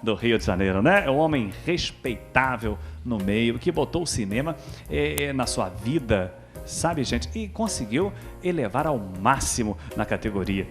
do Rio de Janeiro, né? É um homem respeitável no meio, que botou o cinema na sua vida, sabe, gente? E conseguiu elevar ao máximo na categoria.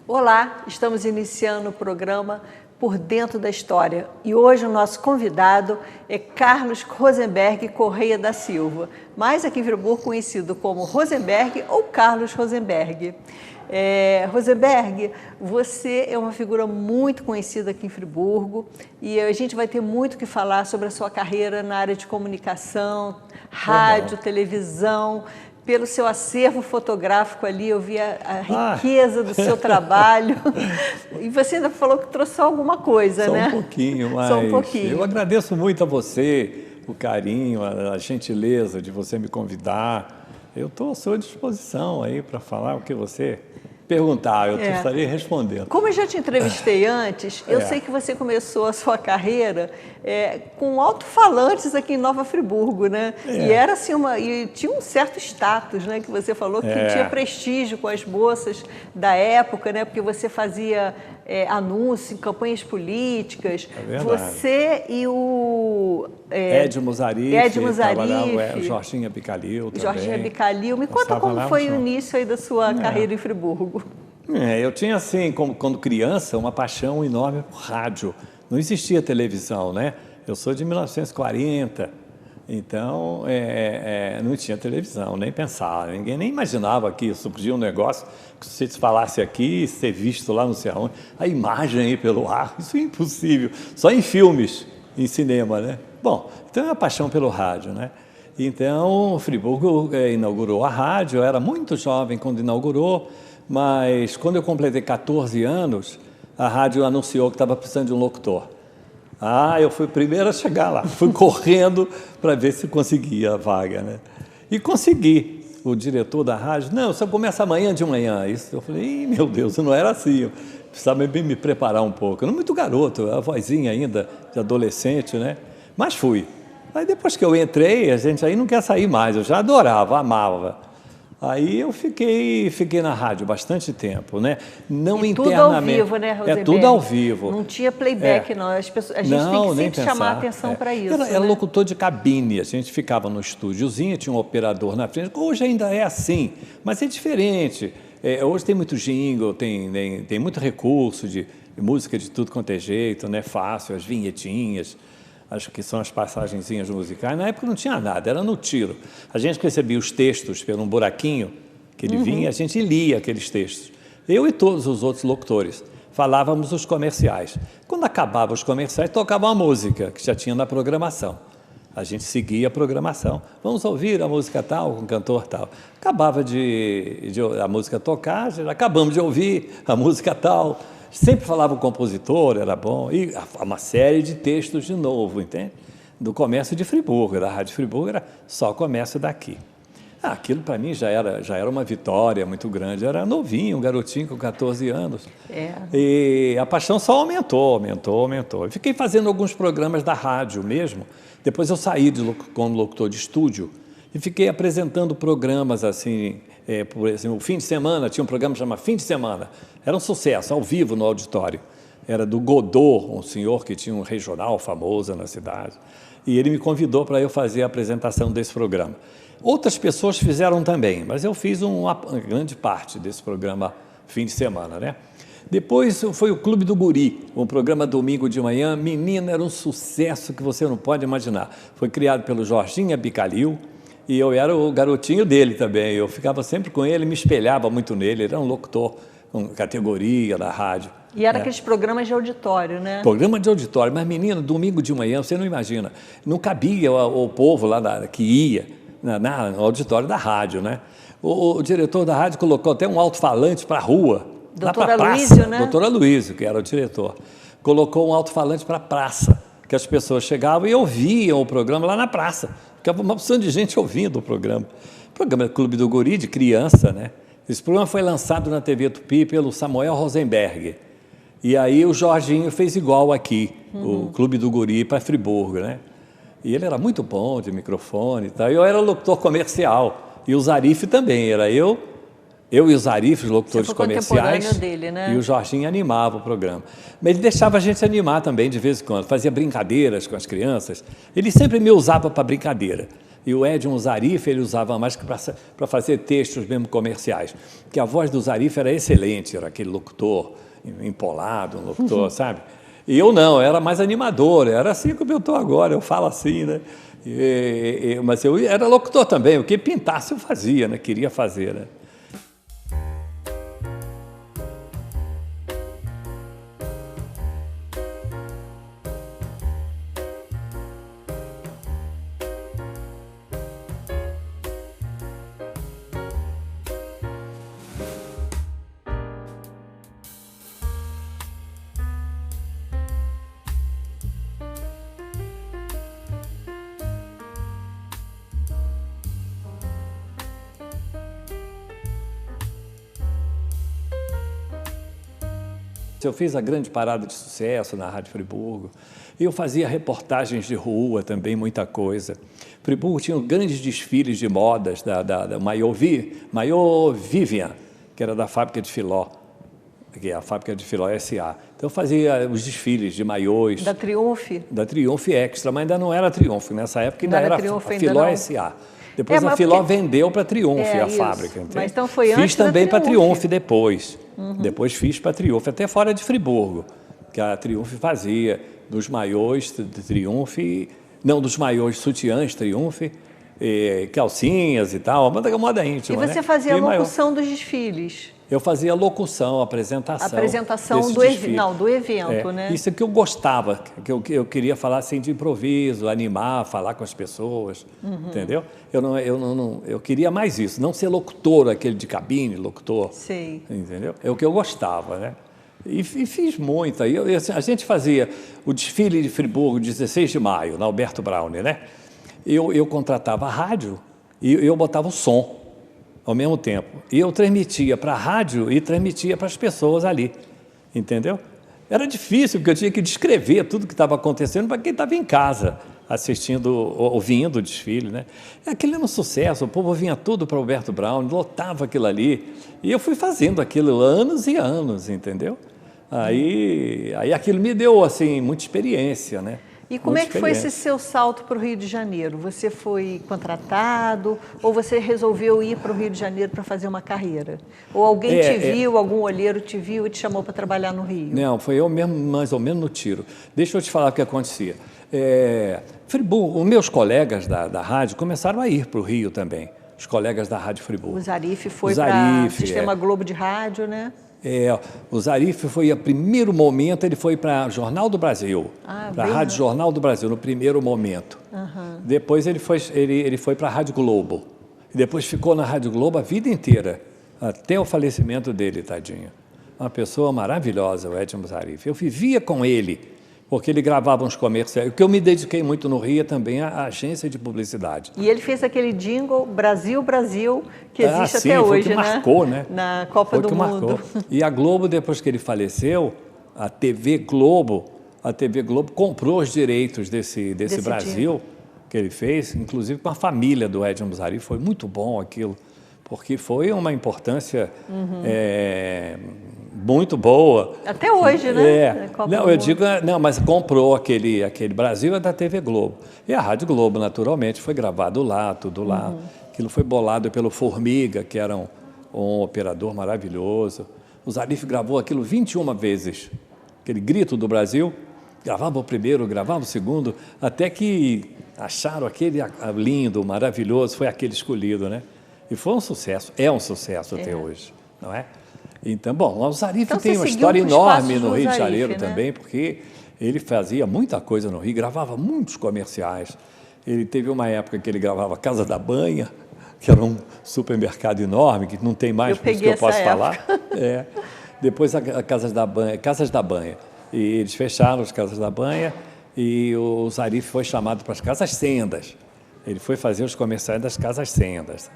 Olá, estamos iniciando o programa Por Dentro da História e hoje o nosso convidado é Carlos Rosenberg Correia da Silva, mais aqui em Friburgo conhecido como Rosenberg ou Carlos Rosenberg. Rosenberg, você é uma figura muito conhecida aqui em Friburgo e a gente vai ter muito o que falar sobre a sua carreira na área de comunicação, rádio, televisão. Pelo seu acervo fotográfico ali, eu vi a riqueza do seu trabalho. E você ainda falou que trouxe só alguma coisa, né? Só um pouquinho, mas só um pouquinho. Eu agradeço muito a você, o carinho, a gentileza de você me convidar. Eu estou à sua disposição aí para falar o que você perguntar, eu estarei respondendo. Como eu já te entrevistei antes, eu sei que você começou a sua carreira com alto-falantes aqui em Nova Friburgo, né? E era assim e tinha um certo status, né? Que você falou que tinha prestígio com as moças da época, né? Porque você fazia anúncios em campanhas políticas. Você e o Edmo Zarif, o Jorginho Bicalil também. Jorginho Bicalil. Me conta como foi o início aí da sua carreira em Friburgo. Eu tinha, assim, quando criança, uma paixão enorme por rádio. Não existia televisão, né? Eu sou de 1940, então não tinha televisão, nem pensava. Ninguém nem imaginava que isso podia um negócio que se você falasse aqui, ser visto lá não sei aonde. A imagem aí pelo ar, isso é impossível. Só em filmes, em cinema, né? Bom, então é uma paixão pelo rádio, né? Então, o Friburgo inaugurou a rádio, eu era muito jovem quando inaugurou, mas quando eu completei 14 anos, a rádio anunciou que estava precisando de um locutor. Eu fui o primeiro a chegar lá, fui correndo para ver se conseguia a vaga, né? E consegui. O diretor da rádio, não, só começa amanhã de manhã. Isso eu falei, meu Deus, não era assim, eu precisava me preparar um pouco. Eu não muito garoto, a vozinha ainda de adolescente, né? Mas fui. Aí depois que eu entrei, a gente aí não quer sair mais, eu já adorava, amava. Aí eu fiquei na rádio bastante tempo, né? Não e internamente. Tudo ao vivo, né, Rosenberg? Tudo ao vivo. Não tinha playback, não. A gente tem que sempre chamar a atenção para isso. Era locutor de cabine, a gente ficava no estúdiozinho, tinha um operador na frente. Hoje ainda é assim, mas é diferente. Hoje tem muito jingle, tem muito recurso de música de tudo quanto é jeito, né? Fácil, as vinhetinhas. Acho que são as passagenzinhas musicais. Na época não tinha nada, era no tiro. A gente recebia os textos pelo um buraquinho que ele vinha, a gente lia aqueles textos. Eu e todos os outros locutores falávamos os comerciais. Quando acabavam os comerciais, tocava uma música que já tinha na programação. A gente seguia a programação. Vamos ouvir a música tal, com o cantor tal. Acabava a música tocar, já acabamos de ouvir a música tal. Sempre falava o compositor, era bom, e uma série de textos de novo, entende? Do comércio de Friburgo, da Rádio Friburgo, era só o comércio daqui. Aquilo para mim já era uma vitória muito grande, eu era novinho, um garotinho com 14 anos. E a paixão só aumentou. Eu fiquei fazendo alguns programas da rádio mesmo, depois eu saí como locutor de estúdio e fiquei apresentando programas assim, por exemplo, o fim de semana, tinha um programa chamado Fim de Semana, era um sucesso, ao vivo no auditório. Era do Godot, um senhor que tinha um regional famoso na cidade. E ele me convidou para eu fazer a apresentação desse programa. Outras pessoas fizeram também, mas eu fiz uma grande parte desse programa Fim de Semana, né? Depois foi o Clube do Guri, um programa domingo de manhã. Menina, era um sucesso que você não pode imaginar. Foi criado pelo Jorginho Bicalil, e eu era o garotinho dele também. Eu ficava sempre com ele, me espelhava muito nele. Ele era um locutor com categoria da rádio. E era aqueles programas de auditório, né? Programa de auditório. Mas, menino, domingo de manhã, você não imagina. Não cabia o povo lá que ia no auditório da rádio, né? O diretor da rádio colocou até um alto-falante para a rua. Doutora Luísio, né? Doutora Luísio, que era o diretor. Colocou um alto-falante para a praça, que as pessoas chegavam e ouviam o programa lá na praça. Ficava uma opção de gente ouvindo o programa. O programa Clube do Guri, de criança, né? Esse programa foi lançado na TV Tupi pelo Samuel Rosenberg. E aí o Jorginho fez igual aqui, o Clube do Guri para Friburgo, né? E ele era muito bom de microfone e tal. Eu era locutor comercial. E o Zarif também. Era eu e o Zarif, os locutores comerciais. Dele, né? E o Jorginho animava o programa. Mas ele deixava a gente animar também de vez em quando. Fazia brincadeiras com as crianças. Ele sempre me usava para brincadeira. E o Edson Zarif, ele usava mais para fazer textos mesmo comerciais. Porque a voz do Zarif era excelente. Era aquele locutor empolado, um locutor, sabe? E eu não, eu era mais animador, era assim como eu estou agora, eu falo assim, né? Mas eu era locutor também, o que pintasse eu fazia, né? Queria fazer, né? Eu fiz a grande parada de sucesso na Rádio Friburgo. Eu fazia reportagens de rua também, muita coisa. Friburgo tinha grandes desfiles de modas da Maior Vivian, que era da fábrica de Filó, que é a fábrica de Filó S.A. Então eu fazia os desfiles de maiôs. Da Triumph? Da Triumph Extra, mas ainda não era Triumph. Nessa época ainda era a Filó S.A. Depois a Filó vendeu para a Triumph, a fábrica. Entende? Mas então foi antes fiz também para a Triumph depois. Depois fiz para a Triumph, até fora de Friburgo, que a Triumph fazia dos maiôs de Triumph, não, dos maiôs sutiãs Triumph, calcinhas e tal, moda íntima. E você fazia a locução dos desfiles? Eu fazia locução, apresentação. Apresentação do evento, né? Isso que eu gostava, que eu queria falar assim de improviso, animar, falar com as pessoas, entendeu? Eu queria mais isso, não ser locutor, aquele de cabine, locutor. Sei. Entendeu? É o que eu gostava, né? E fiz muito. Aí a gente fazia o desfile de Friburgo, 16 de maio, na Alberto Browne, né? Eu contratava a rádio e eu botava o som ao mesmo tempo. E eu transmitia para a rádio e transmitia para as pessoas ali, entendeu? Era difícil, porque eu tinha que descrever tudo que estava acontecendo para quem estava em casa, assistindo, ouvindo o desfile, né? Aquilo era um sucesso, o povo vinha tudo para Alberto Browne, lotava aquilo ali, e eu fui fazendo aquilo anos e anos, entendeu? Aí aquilo me deu, assim, muita experiência, né? E como é que foi esse seu salto para o Rio de Janeiro? Você foi contratado ou você resolveu ir para o Rio de Janeiro para fazer uma carreira? Ou alguém te viu, algum olheiro te viu e te chamou para trabalhar no Rio? Não, foi eu mesmo, mais ou menos no tiro. Deixa eu te falar o que acontecia. Friburgo, os meus colegas da rádio começaram a ir para o Rio também, os colegas da Rádio Friburgo. O Zarif foi para o Sistema Globo de Rádio, né? O Zarif foi, a primeiro momento, ele foi para Jornal do Brasil, para a Rádio Jornal do Brasil, no primeiro momento. Depois ele foi para a Rádio Globo. E depois ficou na Rádio Globo a vida inteira, até o falecimento dele, tadinho. Uma pessoa maravilhosa, o Edson Zarif. Eu vivia com ele, porque ele gravava uns comerciais. O que eu me dediquei muito no Rio é também a agência de publicidade. E ele fez aquele jingle Brasil, Brasil, que existe até foi hoje, que marcou, né? Na Copa do Mundo. Marcou. E a Globo, depois que ele faleceu, a TV Globo comprou os direitos desse Brasil que ele fez, inclusive com a família do Edson Zarif. Foi muito bom aquilo, porque foi uma importância muito boa. Até hoje, né? Não, eu digo, não, mas comprou aquele Brasil é da TV Globo. E a Rádio Globo, naturalmente, foi gravado lá, tudo lá. Aquilo foi bolado pelo Formiga, que era um operador maravilhoso. O Zarif gravou aquilo 21 vezes. Aquele grito do Brasil, gravava o primeiro, gravava o segundo, até que acharam aquele lindo, maravilhoso, foi aquele escolhido, né? E foi um sucesso, é um sucesso até hoje, não é? Então, bom, o Zarif tem uma história enorme no Rio de Janeiro também, porque ele fazia muita coisa no Rio, gravava muitos comerciais. Ele teve uma época que ele gravava Casa da Banha, que era um supermercado enorme, que não tem mais, por isso que eu posso falar. Depois a Casas da Banha. E eles fecharam as Casas da Banha e o Zarif foi chamado para as Casas Sendas. Ele foi fazer os comerciais das Casas Sendas.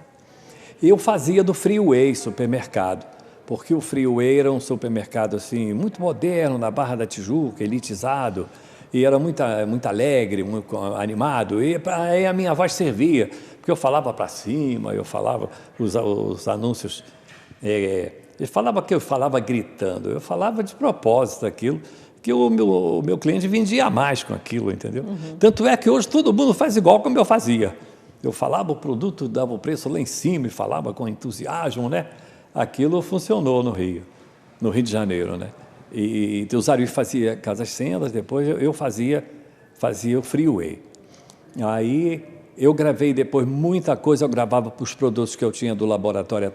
Eu fazia do Freeway supermercado, porque o Freeway era um supermercado assim, muito moderno, na Barra da Tijuca, elitizado. e era muito alegre, muito animado, e aí a minha voz servia, porque eu falava para cima, eu falava os anúncios, ele falava que eu falava gritando, eu falava de propósito aquilo, que o meu cliente vendia mais com aquilo, entendeu? Tanto é que hoje todo mundo faz igual como eu fazia. Eu falava o produto, dava o preço lá em cima e falava com entusiasmo, né? Aquilo funcionou no Rio de Janeiro, né? E o Zarif fazia Casas Sendas, depois eu fazia o Freeway. Aí eu gravei depois muita coisa, eu gravava para os produtos que eu tinha do laboratório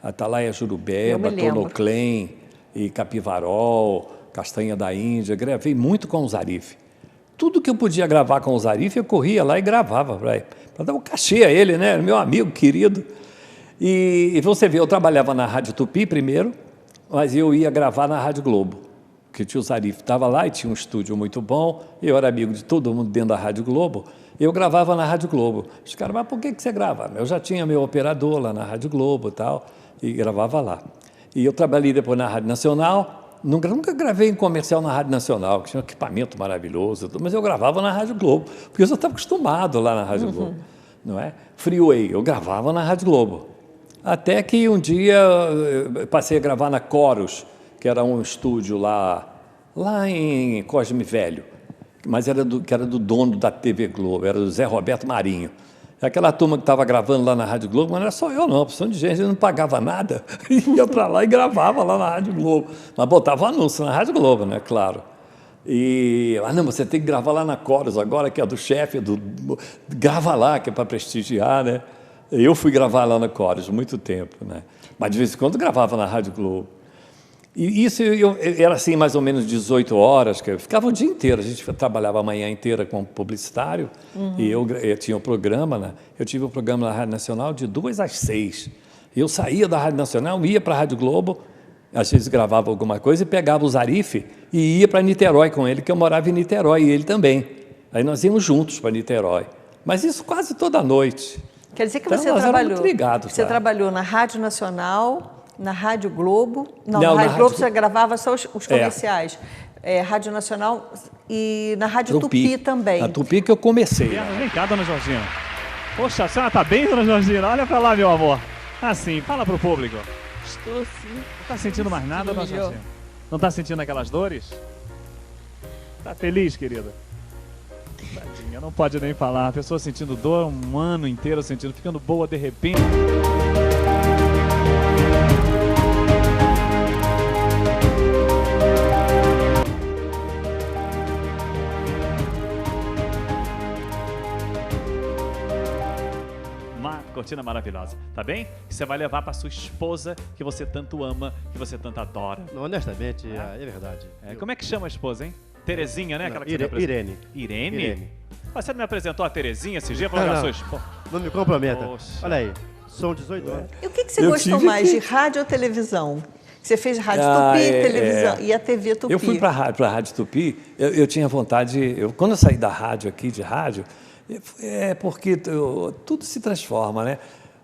Atalaia Jurubeba, Tonoclen e Capivarol, Castanha da Índia, gravei muito com o Zarif. Tudo que eu podia gravar com o Zarif, eu corria lá e gravava para dar um cachê a ele, né? Meu amigo querido. E você vê, eu trabalhava na Rádio Tupi primeiro, mas eu ia gravar na Rádio Globo, porque o tio Zarif estava lá e tinha um estúdio muito bom, eu era amigo de todo mundo dentro da Rádio Globo, eu gravava na Rádio Globo. Os caras, mas por que você grava? Eu já tinha meu operador lá na Rádio Globo e tal, e gravava lá. E eu trabalhei depois na Rádio Nacional. Nunca gravei em comercial na Rádio Nacional, que tinha um equipamento maravilhoso, mas eu gravava na Rádio Globo, porque eu já estava acostumado lá na Rádio Globo, não é? Freeway, eu gravava na Rádio Globo. Até que um dia eu passei a gravar na Coros, que era um estúdio lá em Cosme Velho, mas que era do dono da TV Globo, era do Zé Roberto Marinho. Aquela turma que estava gravando lá na Rádio Globo, mas não era só eu, não, a opção de gente, eu não pagava nada, ia para lá e gravava lá na Rádio Globo, mas botava anúncio na Rádio Globo, né, claro. Não, você tem que gravar lá na Coros agora, que é do chefe, grava lá, que é para prestigiar, né. Eu fui gravar lá na Coros muito tempo, né, mas de vez em quando gravava na Rádio Globo. E isso era assim, mais ou menos 18 horas, que eu ficava o dia inteiro, a gente trabalhava a manhã inteira como publicitário, e eu tinha um programa, né? Eu tive um programa na Rádio Nacional de 2 às 6. Eu saía da Rádio Nacional, ia para a Rádio Globo, às vezes gravava alguma coisa e pegava o Zarif e ia para Niterói com ele, que eu morava em Niterói, e ele também. Aí nós íamos juntos para Niterói, mas isso quase toda noite. Quer dizer que então, você trabalhou na Rádio Nacional, na Rádio Globo. Não, na Rádio Globo você gravava só os comerciais. Rádio Nacional e na Rádio Tupi também. Na Tupi que eu comecei. Vem cá, dona Georgina. Poxa, a senhora está bem, dona Georgina? Olha para lá, meu amor. Assim, fala para o público. Estou sim. Não está sentindo mais nada, dona Georgina? Não está sentindo aquelas dores? Está feliz, querida? Tadinha, não pode nem falar. A pessoa sentindo dor um ano inteiro, ficando boa de repente. Cortina maravilhosa, tá bem? Que você vai levar para sua esposa, que você tanto ama, que você tanto adora. Não, honestamente, é verdade. Como é que chama a esposa, hein? Terezinha, né? Aquela que Irene. Irene? Mas você não me apresentou a Terezinha esse dia? Falou que a sua esposa. Não me comprometa. Olha aí, são 18 anos. E o que você gostou mais, de rádio ou televisão? Você fez Rádio Tupi, televisão e a TV Tupi. Eu fui para a Rádio Tupi, eu tinha vontade, quando eu saí da rádio aqui, de rádio, porque tudo se transforma, né?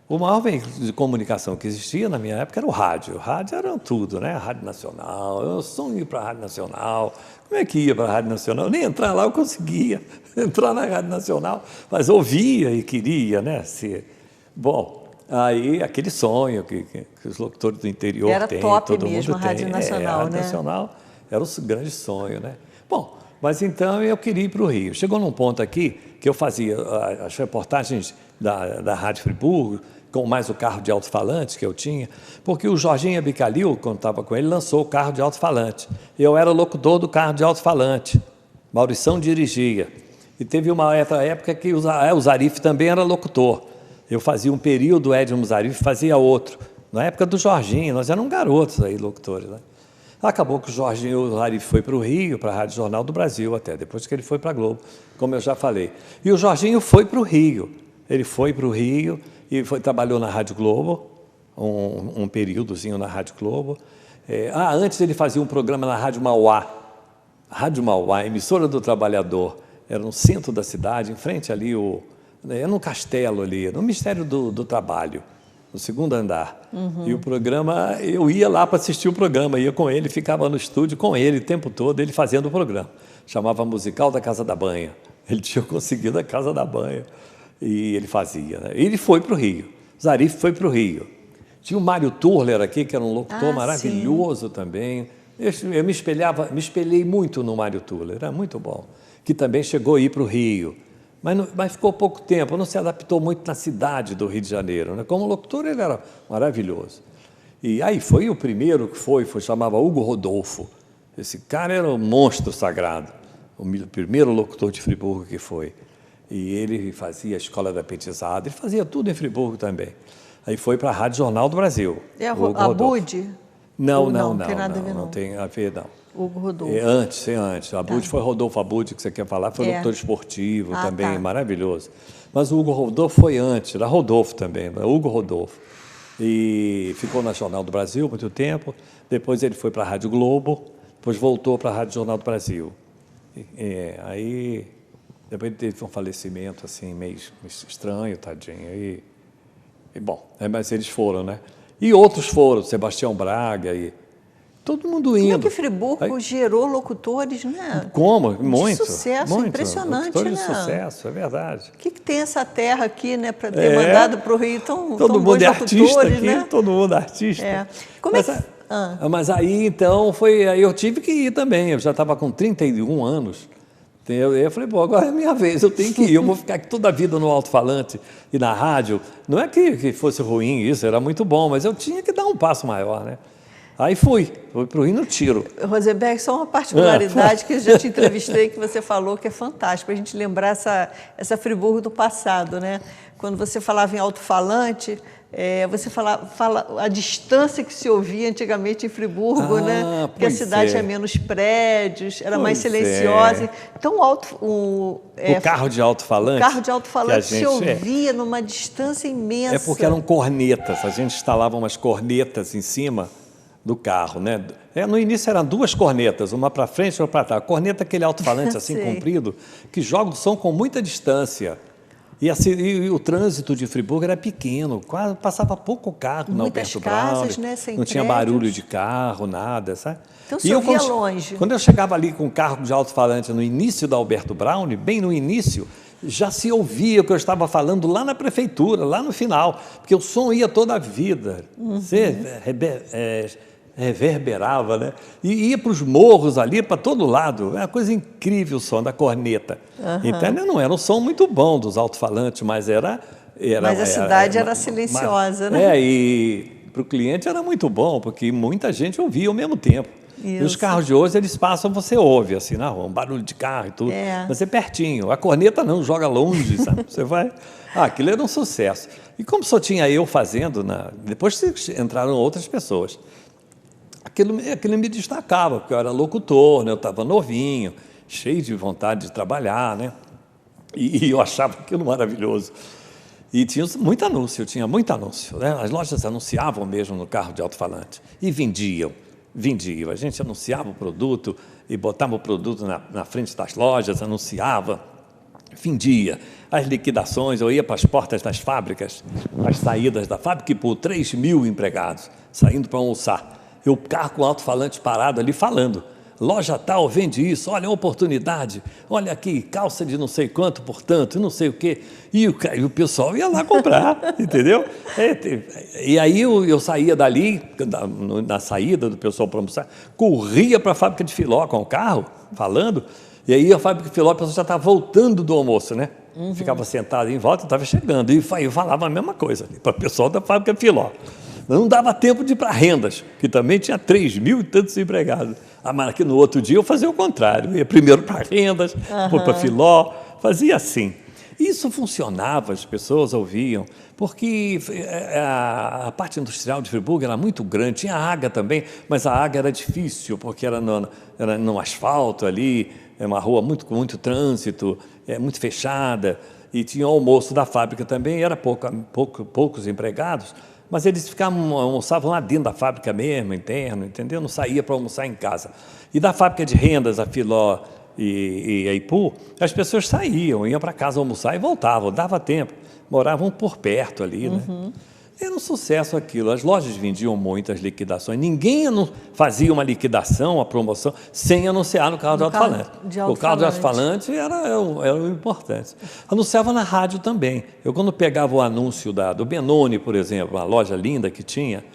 O maior veículo de comunicação que existia na minha época era o rádio. O rádio era tudo, né? A Rádio Nacional, eu sonho ir para a Rádio Nacional. Como é que ia para a Rádio Nacional? Nem entrar lá eu conseguia, entrar na Rádio Nacional, mas ouvia e queria, né? Bom, aí aquele sonho que os locutores do interior têm, todo mundo tem. A Rádio Nacional, a Rádio Nacional era o grande sonho, né? Bom, mas então eu queria ir para o Rio. Chegou num ponto aqui que eu fazia as reportagens da Rádio Friburgo, com mais o carro de alto-falante que eu tinha, porque o Jorginho Abicalil, quando estava com ele, lançou o carro de alto-falante. Eu era locutor do carro de alto-falante. Maurição dirigia. E teve uma época que o Zarif também era locutor. Eu fazia um período, o Edmo Zarif fazia outro. Na época do Jorginho, nós éramos garotos aí, locutores, né? Acabou que o Zarif foi para o Rio, para a Rádio Jornal do Brasil até, depois que ele foi para a Globo, como eu já falei. E o Jorginho foi para o Rio. Ele foi para o Rio e trabalhou na Rádio Globo, um períodozinho na Rádio Globo. Antes ele fazia um programa na Rádio Mauá. Rádio Mauá, emissora do Trabalhador. Era no centro da cidade, em frente ali, era num castelo ali, no Ministério do Trabalho, no segundo andar. E o programa, eu ia lá para assistir o programa, ia com ele, ficava no estúdio com ele o tempo todo, ele fazendo o programa. chamava Musical da Casa da Banha. Ele tinha conseguido a Casa da Banha e ele fazia, né? Ele foi para o Rio, Zarif foi para o Rio. Tinha o Mário Turler aqui, que era um locutor maravilhoso também. Eu me espelhei muito no Mário Turler, era muito bom. Que também chegou a ir para o Rio. Mas ficou pouco tempo, não se adaptou muito na cidade do Rio de Janeiro, né? Como locutor ele era maravilhoso. E aí foi o primeiro que chamava Hugo Rodolfo. Esse cara era um monstro sagrado, o primeiro locutor de Friburgo que foi. E ele fazia a Escola da Petizada, ele fazia tudo em Friburgo também. Aí foi para a Rádio Jornal do Brasil. É a Bud? Não, não tem nada a ver, não tem a ver, não. Hugo Rodolfo. Antes. A Bud foi Rodolfo Abud, que você quer falar, foi locutor esportivo também, maravilhoso. Mas o Hugo Rodolfo foi antes, era Rodolfo também, Hugo Rodolfo. E ficou na Jornal do Brasil muito tempo, depois ele foi para a Rádio Globo, depois voltou para a Rádio Jornal do Brasil. Aí, depois ele teve um falecimento assim, meio estranho, tadinho. Bom, mas eles foram, né? E outros foram, Sebastião Braga e todo mundo indo. Como é que Friburgo gerou locutores, né? Como? Muito. De sucesso, muito. Impressionante, locutores né? de sucesso, é verdade. O que tem essa terra aqui, né, para ter mandado para o Rio todo mundo é artista aqui, né? todo mundo é artista. Como mas aí, então, aí eu tive que ir também, eu já estava com 31 anos. Eu falei, bom, agora é a minha vez, eu tenho que ir, eu vou ficar aqui toda a vida no alto-falante e na rádio. Não é que fosse ruim isso, era muito bom, mas eu tinha que dar um passo maior, né? Aí fui para o Rio no tiro. Rosenberg, só uma particularidade que eu já te entrevistei, que você falou que é fantástico, para a gente lembrar essa Friburgo do passado, né? Quando você falava em alto-falante, você fala a distância que se ouvia antigamente em Friburgo, né? Porque a cidade tinha menos prédios, era mais silenciosa. Então, o carro de alto-falante. O carro de alto-falante se ouvia numa distância imensa. É porque eram cornetas, a gente instalava umas cornetas em cima do carro, né? No início eram duas cornetas, uma para frente e outra para trás. A corneta é aquele alto-falante assim comprido, que joga o som com muita distância. E o trânsito de Friburgo era pequeno, quase passava pouco carro na Alberto Braune, né, não tinha barulho de carro, nada, sabe? Então se ouvia longe. Quando eu chegava ali com o carro de alto-falante no início da Alberto Braune, bem no início, já se ouvia o que eu estava falando lá na prefeitura, lá no final, porque o som ia toda a vida. Você reverberava, né? E ia para os morros ali, para todo lado. É uma coisa incrível o som da corneta. Então, não era um som muito bom dos alto-falantes, mas mas a cidade era silenciosa, né? E para o cliente era muito bom, porque muita gente ouvia ao mesmo tempo. Isso. E os carros de hoje, eles passam, você ouve, assim, na rua, um barulho de carro e tudo. Mas é pertinho. A corneta não, joga longe, sabe? Você vai... aquilo era um sucesso. E como só tinha eu fazendo, depois entraram outras pessoas. Aquilo me destacava, porque eu era locutor, né? Eu estava novinho, cheio de vontade de trabalhar, né? E eu achava aquilo maravilhoso. E tinha muito anúncio, né? As lojas anunciavam mesmo no carro de alto-falante e vendiam. A gente anunciava o produto e botava o produto na frente das lojas, anunciava, vendia. As liquidações, eu ia para as portas das fábricas, as saídas da fábrica, e por 3.000 empregados saindo para almoçar. Eu carro com o alto-falante parado ali falando, loja tal, vende isso, olha a oportunidade, olha aqui, calça de não sei quanto por tanto, não sei o quê. E o pessoal ia lá comprar, entendeu? E aí eu saía dali, na saída do pessoal para almoçar, corria para a fábrica de Filó com o carro, falando, e aí a fábrica de Filó, a pessoa já estava voltando do almoço, né? Ficava sentado em volta, estava chegando, e eu falava a mesma coisa para o pessoal da fábrica de Filó. Não dava tempo de ir para Rendas, que também tinha 3.000 e tantos empregados. Mas aqui no outro dia eu fazia o contrário. Eu ia primeiro para Rendas, depois para Filó, fazia assim. Isso funcionava, as pessoas ouviam, porque a parte industrial de Friburgo era muito grande. Tinha a Haga também, mas a Haga era difícil, porque era no asfalto ali, é uma rua com muito trânsito, muito fechada, e tinha o almoço da fábrica também, era poucos empregados. Mas eles almoçavam lá dentro da fábrica mesmo, interno, entendeu? Não saía para almoçar em casa. E da fábrica de Rendas, a Filó e a Ipu, as pessoas saíam, iam para casa almoçar e voltavam, dava tempo. Moravam por perto ali, né? Era um sucesso aquilo. As lojas vendiam muitas liquidações. Ninguém fazia uma liquidação, uma promoção, sem anunciar no carro de alto-falante. O carro de alto-falante era o importante. Anunciava na rádio também. Eu, quando pegava o anúncio do Benoni, por exemplo, uma loja linda que tinha,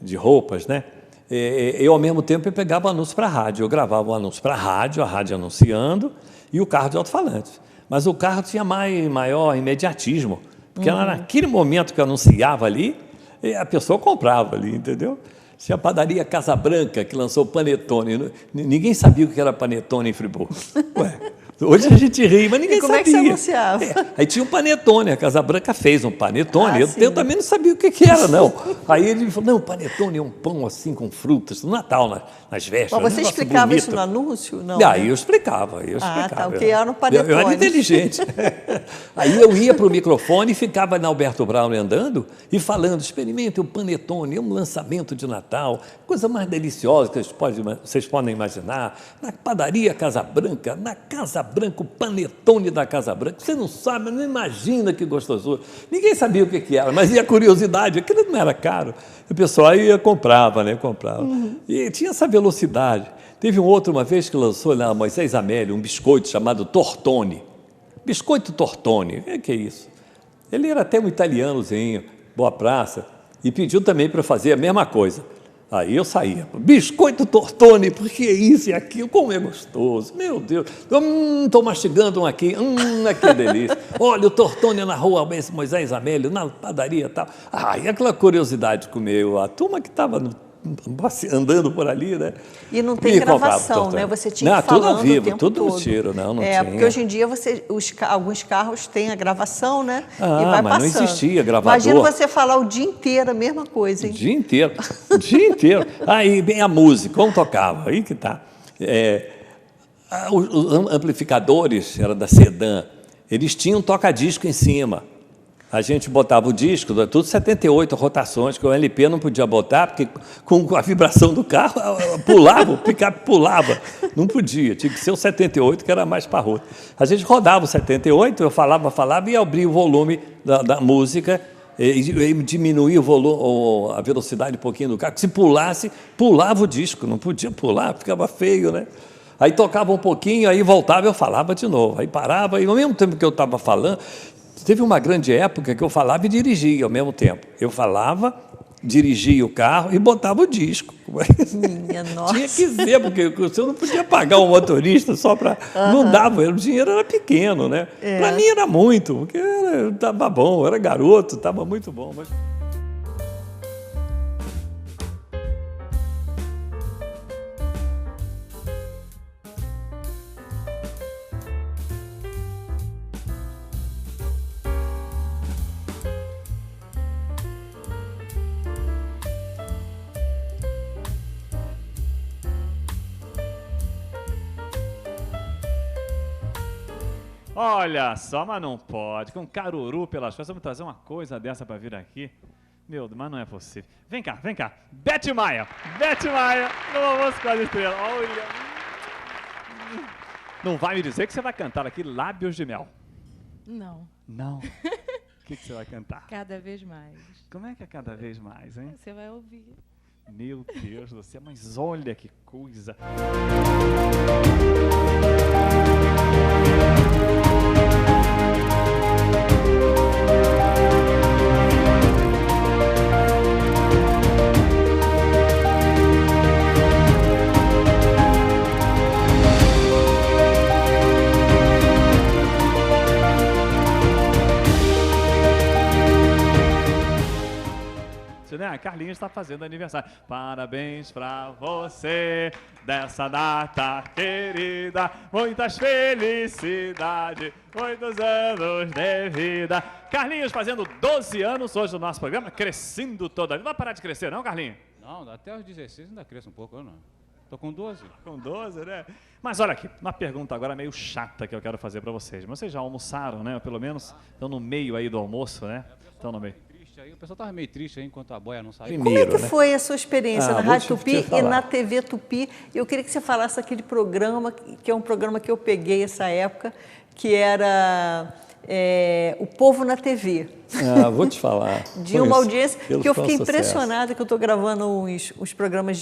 de roupas, né? Eu, ao mesmo tempo, eu pegava o anúncio para a rádio. Eu gravava o anúncio para a rádio anunciando, e o carro de alto-falante. Mas o carro tinha maior imediatismo. Porque era naquele momento que eu anunciava ali, a pessoa comprava ali, entendeu? Tinha a padaria Casa Branca, que lançou o Panetone. Ninguém sabia o que era Panetone em Friburgo. Ué, hoje a gente ri, mas ninguém sabia. Como é que você anunciava? Aí tinha um Panetone, a Casa Branca fez um Panetone. Eu também não sabia o que era, não. Aí ele falou, não, Panetone é um pão assim com frutas, no Natal, nas vésperas. Mas você explicava isso no anúncio? Não, aí eu explicava. Tá, o que era um Panetone. Eu era inteligente. Aí eu ia para o microfone e ficava na Alberto Brown andando e falando, experimente o Panetone, é um lançamento de Natal, coisa mais deliciosa que vocês podem imaginar. Na padaria Casa Branca, na Casa Branca, o Panetone da Casa Branca. Você não sabe, não imagina que gostoso. Ninguém sabia o que era, mas e a curiosidade, aquilo não era caro. O pessoal ia comprava, né? Comprava. E tinha essa velocidade. Teve um outro, uma vez, que lançou na Moisés Amélio, um biscoito chamado Tortone. Biscoito Tortone, o que é isso? Ele era até um italianozinho, boa praça, e pediu também para fazer a mesma coisa. Aí eu saía, biscoito Tortone, porque é isso e aquilo, como é gostoso, meu Deus, estou mastigando um aqui, aqui é delícia, olha o Tortone na rua Moisés Amélio, na padaria e tal. E aquela curiosidade comeu, a turma que estava andando por ali, né? E não tem gravação, né? Você tinha que falar tudo ao vivo, o tempo tudo todo. No tiro, não tinha. Porque hoje em dia alguns carros têm a gravação, né? E vai mas passando. não existia gravador. Imagina você falar o dia inteiro a mesma coisa, hein? O dia inteiro, o dia inteiro. Aí vem a música, como tocava, aí que tá. Os amplificadores, era da Sedan, eles tinham toca-disco em cima. A gente botava o disco, tudo 78 rotações, que o LP não podia botar, porque com a vibração do carro, pulava, o picape pulava. Não podia, tinha que ser o 78, que era mais parrudo. A gente rodava o 78, eu falava e abria o volume da música, e diminuía o volume, a velocidade um pouquinho do carro. Se pulasse, pulava o disco, não podia pular, ficava feio, né? Aí tocava um pouquinho, aí voltava, eu falava de novo. Aí parava, e ao mesmo tempo que eu estava falando... Teve uma grande época que eu falava e dirigia ao mesmo tempo. Eu falava, dirigia o carro e botava o disco. Minha nossa. Tinha que ser, porque você não podia pagar um motorista só para... Não dava, o dinheiro era pequeno, né? Para mim era muito, porque estava bom, eu era garoto, estava muito bom. Mas... Olha só, mas não pode. Com caruru pelas costas, vamos trazer uma coisa dessa para vir aqui. Meu Deus, mas não é possível. Vem cá. Beth Maia, no Almoço com as Estrelas. Olha. Não vai me dizer que você vai cantar aqui Lábios de Mel? Não. Não? O que você vai cantar? Cada vez mais. Como é que é cada vez mais, hein? Você vai ouvir. Meu Deus do céu, mas olha que coisa. A Carlinhos está fazendo aniversário. Parabéns pra você dessa data querida. Muitas felicidades, muitos anos de vida. Carlinhos fazendo 12 anos hoje no nosso programa, crescendo toda. Não vai parar de crescer, não, Carlinhos? Não, até os 16 ainda cresce um pouco, eu não. Tô com 12. Com 12, né? Mas olha aqui, uma pergunta agora meio chata que eu quero fazer para vocês. Vocês já almoçaram, né? Pelo menos estão no meio aí do almoço, né? Estão no meio. O pessoal estava meio triste aí enquanto a boia não saiu. Como é que foi a sua experiência na Rádio Tupi e na TV Tupi? Eu queria que você falasse aquele programa, que é um programa que eu peguei essa época, que era O Povo na TV. Vou te falar. De uma audiência que eu fiquei sucesso. impressionada, que eu estou gravando os programas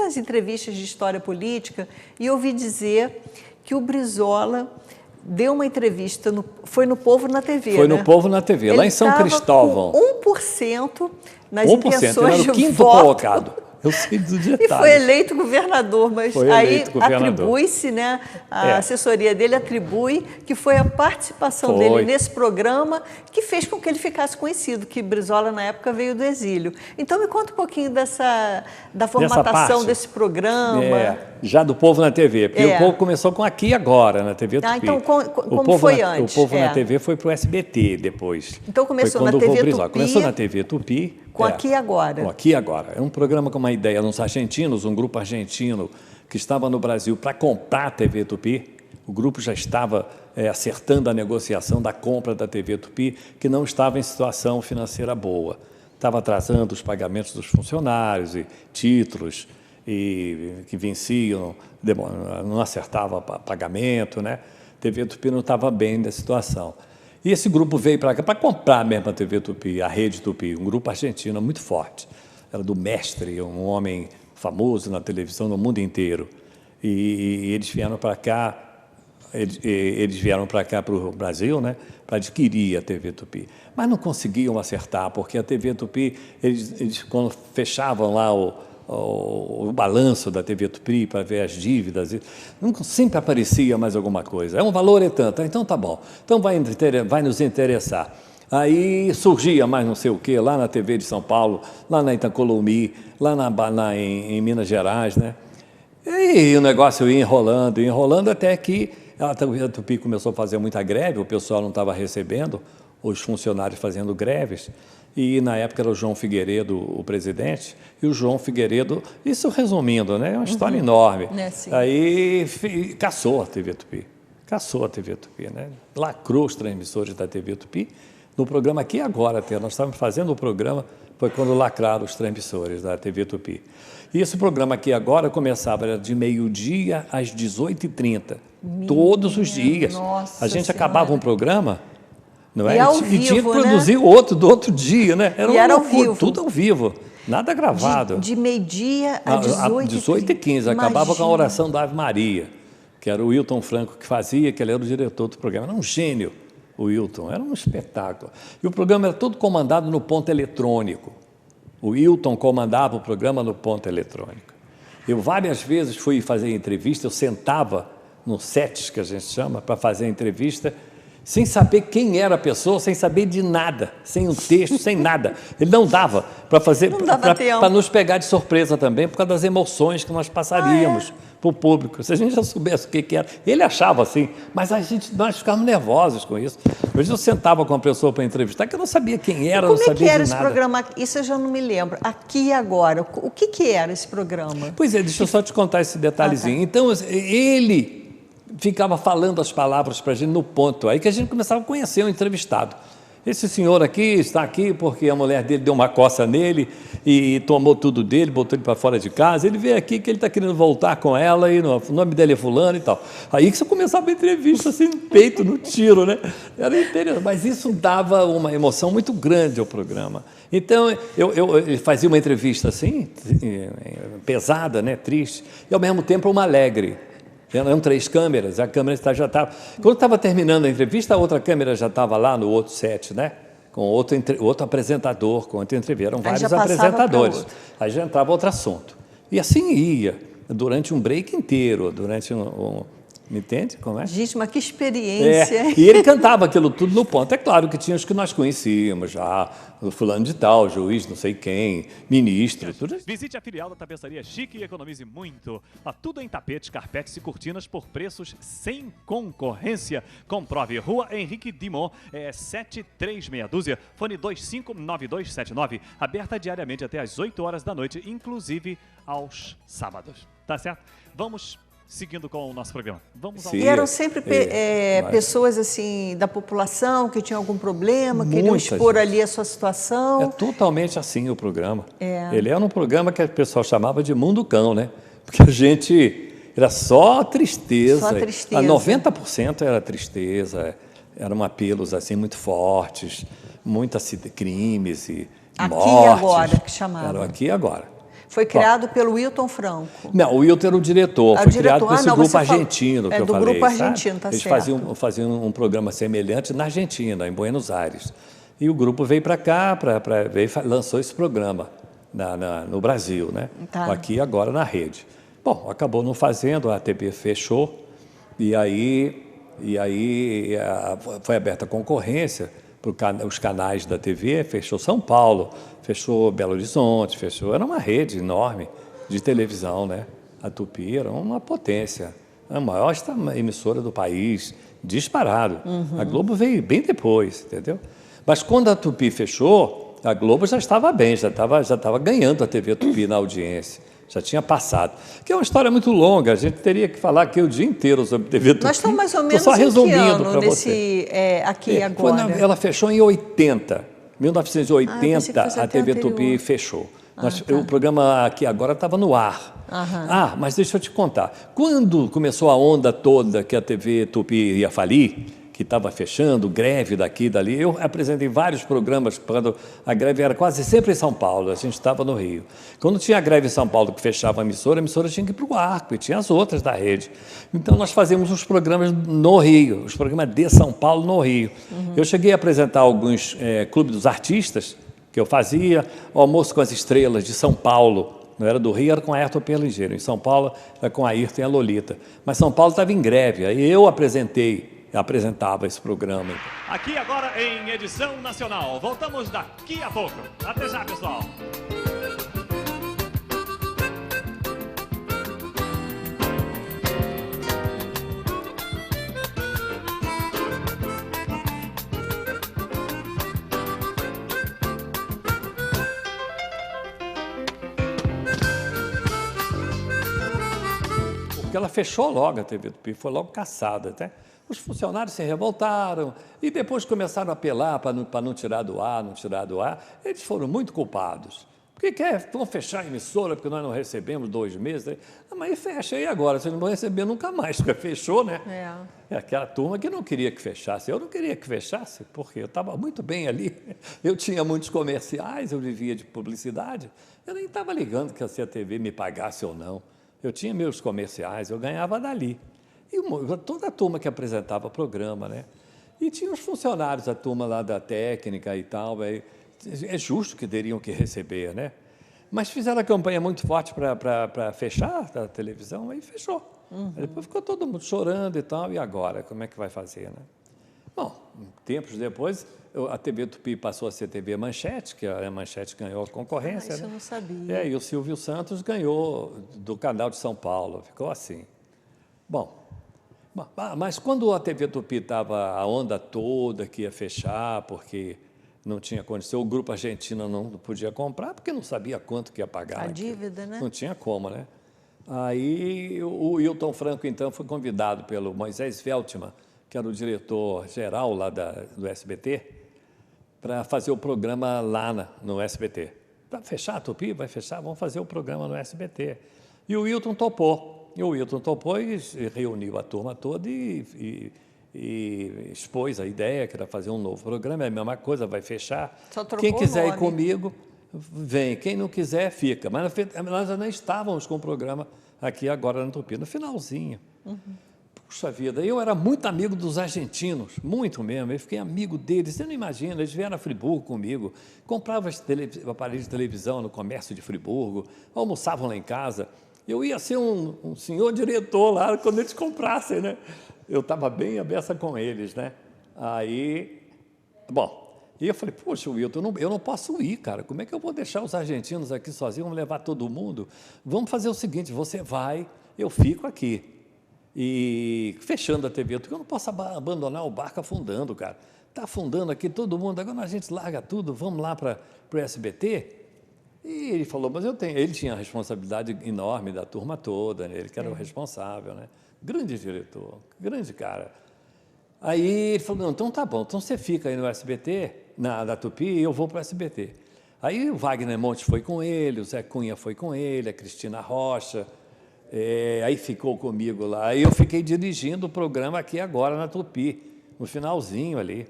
as entrevistas de história política, e ouvi dizer que o Brizola deu uma entrevista, foi no Povo na TV, Foi né? no Povo na TV, lá em São Cristóvão. Com 1% nas 1%, intenções ele era o de 5º voto. colocado. Eu sei dos detalhes. E foi eleito governador, mas Foi aí eleito governador. atribui-se, né? A assessoria dele atribui que foi a participação dele nesse programa que fez com que ele ficasse conhecido, que Brizola, na época, veio do exílio. Então, me conta um pouquinho da formatação desse programa. Já do Povo na TV, porque o Povo começou com Aqui e Agora, na TV Tupi. Então, como foi antes? O Povo na TV foi para o SBT depois. Então, começou foi na TV Brizola. Tupi. Começou na TV Tupi. Com Aqui e Agora. Com Aqui e Agora. É um programa com uma ideia dos argentinos, um grupo argentino que estava no Brasil para comprar a TV Tupi. O grupo já estava acertando a negociação da compra da TV Tupi, que não estava em situação financeira boa. Estava atrasando os pagamentos dos funcionários e títulos que venciam, não acertava pagamento, né? A TV Tupi não estava bem da situação. E esse grupo veio para cá para comprar mesmo a TV Tupi, a Rede Tupi, um grupo argentino muito forte. Era do Mestre, um homem famoso na televisão no mundo inteiro. E eles vieram para cá, para o Brasil, né, para adquirir a TV Tupi. Mas não conseguiam acertar, porque a TV Tupi, eles quando fechavam lá o balanço da TV Tupi para ver as dívidas, sempre aparecia mais alguma coisa. Um valor é tanto, então tá bom, então vai nos interessar. Aí surgia mais não sei o quê, lá na TV de São Paulo, lá na Itacolomi, lá em Minas Gerais, né? E o negócio ia enrolando até que a Tupi começou a fazer muita greve, o pessoal não estava recebendo, os funcionários fazendo greves. E, na época, era o João Figueiredo o presidente, e o João Figueiredo, isso resumindo, né, é uma história enorme. Aí caçou a TV Tupi, né? Lacrou os transmissores da TV Tupi, no programa Aqui Agora, até, nós estávamos fazendo o programa, foi quando lacraram os transmissores da TV Tupi. E esse programa Aqui Agora começava, era de meio-dia às 18h30, todos os dias. Nossa a gente Senhora. Acabava um programa, não é? E ao E vivo, tinha que produzir né? outro do outro dia, né? Era ao vivo. Tudo ao vivo, nada gravado. De meio-dia a 18h15. 18h15, acabava com a oração da Ave Maria, que era o Wilton Franco que fazia, que ele era o diretor do programa. Era um gênio, o Wilton, era um espetáculo. E o programa era todo comandado no ponto eletrônico. O Wilton comandava o programa no ponto eletrônico. Eu várias vezes fui fazer entrevista, eu sentava no set, que a gente chama, para fazer a entrevista, sem saber quem era a pessoa, sem saber de nada, sem um texto, sem nada. Ele não dava para fazer, para nos pegar de surpresa também, por causa das emoções que nós passaríamos para o público. Se a gente já soubesse o que era, ele achava assim, mas nós ficávamos nervosos com isso. Hoje eu sentava com a pessoa para entrevistar, que eu não sabia quem era, não sabia de nada. Como é que era esse programa? Isso eu já não me lembro. Aqui e Agora, o que era esse programa? Pois é, deixa eu só te contar esse detalhezinho. Então, ele ficava falando as palavras para a gente no ponto, aí que a gente começava a conhecer o entrevistado. Esse senhor aqui está aqui porque a mulher dele deu uma coça nele e tomou tudo dele, botou ele para fora de casa. Ele veio aqui que ele está querendo voltar com ela e o nome dele é fulano e tal. Aí que você começava a entrevista assim, no peito, no tiro, né? Era interessante, mas isso dava uma emoção muito grande ao programa. Então, eu fazia uma entrevista assim, pesada, né, triste, e ao mesmo tempo uma alegre. Eram 3 câmeras, a câmera já estava... Quando estava terminando a entrevista, a outra câmera já estava lá no outro set, né? Com outro apresentador, com outra entrevista. Eram vários apresentadores. Aí já entrava outro assunto. E assim ia, durante um break inteiro, durante me entende como é? Gente, mas que experiência! E ele cantava aquilo tudo no ponto. É claro que tinha os que nós conhecíamos já, o fulano de tal, juiz não sei quem, ministro, tudo. Visite a filial da Tapeçaria Chique e economize muito. Tudo em tapetes, carpetes e cortinas por preços sem concorrência. Comprove. Rua Henrique Dimon, 7362, fone 259279. Aberta diariamente até às 8 horas da noite, inclusive aos sábados. Tá certo? Vamos seguindo com o nosso programa. Vamos ao... E eram sempre pessoas assim da população que tinham algum problema, queriam expor ali a sua situação. É totalmente assim o programa. Ele era um programa que o pessoal chamava de Mundo Cão, né? Porque a gente era só tristeza. Só tristeza. 90% era tristeza. Eram apelos assim muito fortes, muitos crimes e Aqui mortes. e Agora, que chamava. Era Aqui e Agora. Foi criado pelo Wilton Franco. Não, o Wilton era o diretor, foi criado por esse grupo argentino que eu falei. Do grupo argentino, tá Eles certo. faziam um programa semelhante na Argentina, em Buenos Aires. E o grupo veio para cá, lançou esse programa no Brasil, né? Tá. Aqui e Agora na rede. Bom, acabou não fazendo, a TV fechou, e aí foi aberta a concorrência para os canais da TV, fechou São Paulo, fechou Belo Horizonte, era uma rede enorme de televisão, né? A Tupi era uma potência, a maior emissora do país, disparado. A Globo veio bem depois, entendeu? Mas quando a Tupi fechou, a Globo já estava bem, já estava ganhando a TV Tupi na audiência. Já tinha passado. Que é uma história muito longa, a gente teria que falar aqui o dia inteiro sobre TV Tupi. Nós estamos mais ou menos só resumindo para você. Aqui e Agora. Ela fechou em 80. 1980, a TV Tupi fechou. O programa Aqui e Agora estava no ar. Mas deixa eu te contar. Quando começou a onda toda que a TV Tupi ia falir, que estava fechando, greve daqui e dali, eu apresentei vários programas quando a greve era quase sempre em São Paulo, a gente estava no Rio. Quando tinha a greve em São Paulo que fechava a emissora tinha que ir para o ar, e tinha as outras da rede. Então nós fazíamos os programas no Rio, os programas de São Paulo no Rio. Eu cheguei a apresentar alguns clubes dos artistas que eu fazia, o Almoço com as Estrelas de São Paulo. Não era do Rio, era com a Ayrton Perlingeiro. Em São Paulo era com a Ayrton e a Lolita. Mas São Paulo estava em greve, aí eu apresentava esse programa. Aqui Agora em edição nacional. Voltamos daqui a pouco. Até já, pessoal. Porque ela fechou logo a TV Tupi, foi logo caçada, até. Os funcionários se revoltaram e depois começaram a apelar para não tirar do ar, Eles foram muito culpados. Por que vão fechar a emissora porque nós não recebemos 2 meses? Mas fecha aí agora, vocês não vão receber nunca mais, porque fechou, né? É aquela turma que não queria que fechasse. Eu não queria que fechasse, porque eu estava muito bem ali. Eu tinha muitos comerciais, eu vivia de publicidade. Eu nem estava ligando que se a TV me pagasse ou não. Eu tinha meus comerciais, eu ganhava dali. E toda a turma que apresentava programa, né? E tinha os funcionários, a turma lá da técnica e tal, é justo que teriam que receber, né? Mas fizeram a campanha muito forte para fechar a televisão, aí fechou. Aí depois ficou todo mundo chorando e tal, e agora, como é que vai fazer, né? Bom, tempos depois, a TV Tupi passou a ser TV Manchete, que a Manchete ganhou a concorrência. Isso eu não sabia. E o Silvio Santos ganhou do Canal de São Paulo, ficou assim. Bom, mas quando a TV Tupi estava a onda toda que ia fechar, porque não tinha condição, o grupo argentino não podia comprar, porque não sabia quanto que ia pagar. A dívida, né? Não tinha como, né? Aí o Wilton Franco, então, foi convidado pelo Moisés Veltman, que era o diretor-geral lá do SBT, para fazer o programa lá no SBT. Para fechar a Tupi, vai fechar, vamos fazer o programa no SBT. E o Wilton topou. E reuniu a turma toda e expôs a ideia, que era fazer um novo programa, é a mesma coisa, vai fechar. Quem quiser ir comigo, vem. Quem não quiser, fica. Mas nós ainda estávamos com o programa Aqui Agora na Tupi, no finalzinho. Puxa vida, eu era muito amigo dos argentinos, muito mesmo. Eu fiquei amigo deles, você não imagina, eles vieram a Friburgo comigo, compravam aparelhos de televisão no comércio de Friburgo, almoçavam lá em casa. Eu ia ser um senhor diretor lá quando eles comprassem, né? Eu estava bem à beça com eles, né? Aí, e eu falei, poxa, Wilton, eu não posso ir, cara. Como é que eu vou deixar os argentinos aqui sozinhos, vamos levar todo mundo? Vamos fazer o seguinte, você vai, eu fico aqui. E fechando a TV, porque eu não posso abandonar o barco afundando, cara. Está afundando aqui todo mundo, agora a gente larga tudo, vamos lá para o SBT? E ele falou, mas ele tinha a responsabilidade enorme da turma toda, né? Ele que era o responsável, né? Grande diretor, grande cara. Aí ele falou, não, então tá bom, então você fica aí no SBT, da Tupi, e eu vou para o SBT. Aí o Wagner Montes foi com ele, o Zé Cunha foi com ele, a Cristina Rocha, aí ficou comigo lá. Aí eu fiquei dirigindo o programa Aqui Agora na Tupi, no finalzinho ali.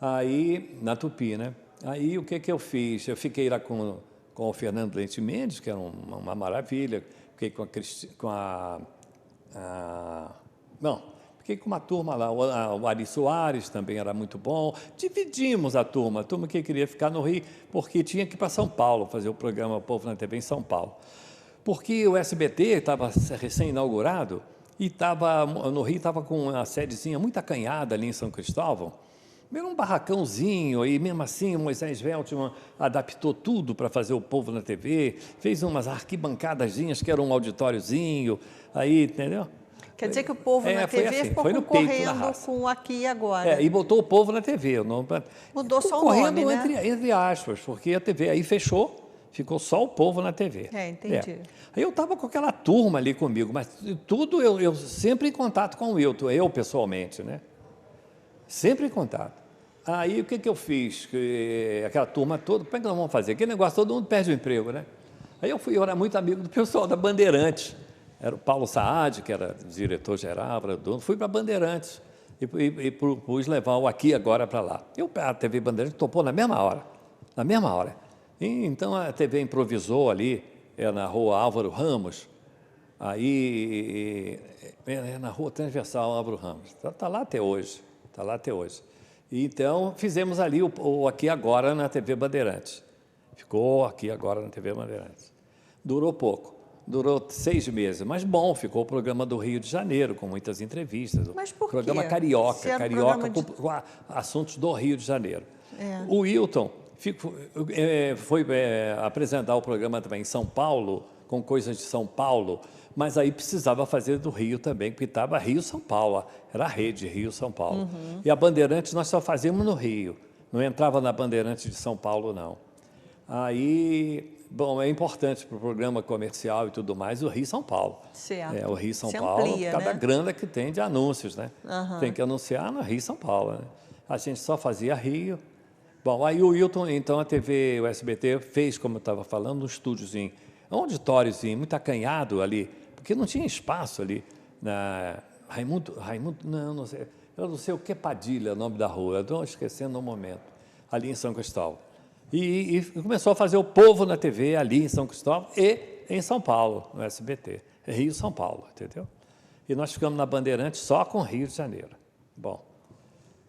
Aí, na Tupi, né? Aí, o que eu fiz? Eu fiquei lá com o Fernando Leite Mendes, que era uma maravilha. Fiquei fiquei com uma turma lá. O Ari Soares também era muito bom. Dividimos a turma que queria ficar no Rio, porque tinha que ir para São Paulo fazer o programa O Povo na TV em São Paulo. Porque o SBT estava recém-inaugurado e no Rio estava com uma sedezinha muito acanhada ali em São Cristóvão. Era um barracãozinho, e mesmo assim o Moisés Veltman adaptou tudo para fazer o Povo na TV, fez umas arquibancadazinhas que era um auditóriozinho, aí, entendeu? Quer dizer que o Povo na TV assim, ficou foi no peito, na concorrendo raça. com Aqui e Agora. E botou o Povo na TV. Mudou só o nome, né? entre aspas, porque a TV aí fechou, ficou só o Povo na TV. Entendi. Aí eu estava com aquela turma ali comigo, mas tudo eu sempre em contato com o Wilton, eu pessoalmente, né? Sempre em contato. Aí o que eu fiz? Aquela turma toda, como é que nós vamos fazer? Aquele negócio, todo mundo perde o emprego, né? Aí eu era muito amigo do pessoal da Bandeirantes. Era o Paulo Saad, que era diretor-geral, era dono. Fui para a Bandeirantes e pus levar o Aqui Agora para lá. A TV Bandeirantes topou na mesma hora. Na mesma hora. E, então a TV improvisou ali, na rua Álvaro Ramos. Aí, na rua transversal Álvaro Ramos. Está lá até hoje. Está lá até hoje. E, então, fizemos ali o Aqui Agora na TV Bandeirantes. Ficou Aqui Agora na TV Bandeirantes. Durou pouco. Durou 6 meses, mas bom, ficou o programa do Rio de Janeiro, com muitas entrevistas. Mas por quê? Programa Carioca, com assuntos do Rio de Janeiro. O Wilton foi apresentar o programa também em São Paulo, com coisas de São Paulo, mas aí precisava fazer do Rio também, porque estava Rio-São Paulo, era a rede Rio-São Paulo. E a Bandeirantes nós só fazíamos no Rio, não entrava na Bandeirantes de São Paulo, não. Aí, bom, é importante para o programa comercial e tudo mais, o Rio-São Paulo. Certo. O Rio-São Se Paulo, amplia, por causa né? da grana que tem de anúncios, né? Tem que anunciar no Rio-São Paulo, né? A gente só fazia Rio. Bom, aí o Wilton, então a TV, o SBT, fez, como eu estava falando, um estúdiozinho, um auditóriozinho, muito acanhado ali, porque não tinha espaço ali. Raimundo, não sei, eu não sei o que Padilha, o nome da rua, eu estou esquecendo no momento, ali em São Cristóvão. E começou a fazer o Povo na TV ali em São Cristóvão e em São Paulo, no SBT. Rio-São Paulo, entendeu? E nós ficamos na Bandeirantes só com Rio de Janeiro. Bom,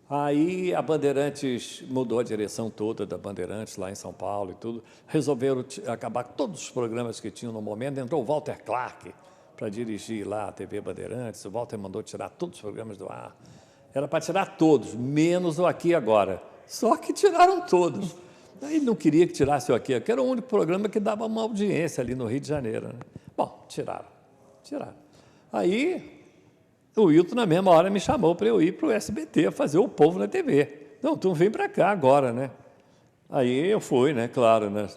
aí a Bandeirantes mudou a direção toda da Bandeirantes lá em São Paulo e tudo. Resolveram acabar com todos os programas que tinham no momento. Entrou o Walter Clark para dirigir lá a TV Bandeirantes. O Walter mandou tirar todos os programas do ar. Era para tirar todos, menos o Aqui e Agora. Só que tiraram todos. Aí não queria que tirasse o Aqui, que era o único programa que dava uma audiência ali no Rio de Janeiro. Né? Bom, tiraram. Aí o Wilton, na mesma hora, me chamou para eu ir para o SBT fazer o Povo na TV. Não, tu vem para cá agora, né? Aí eu fui, né? Claro, né?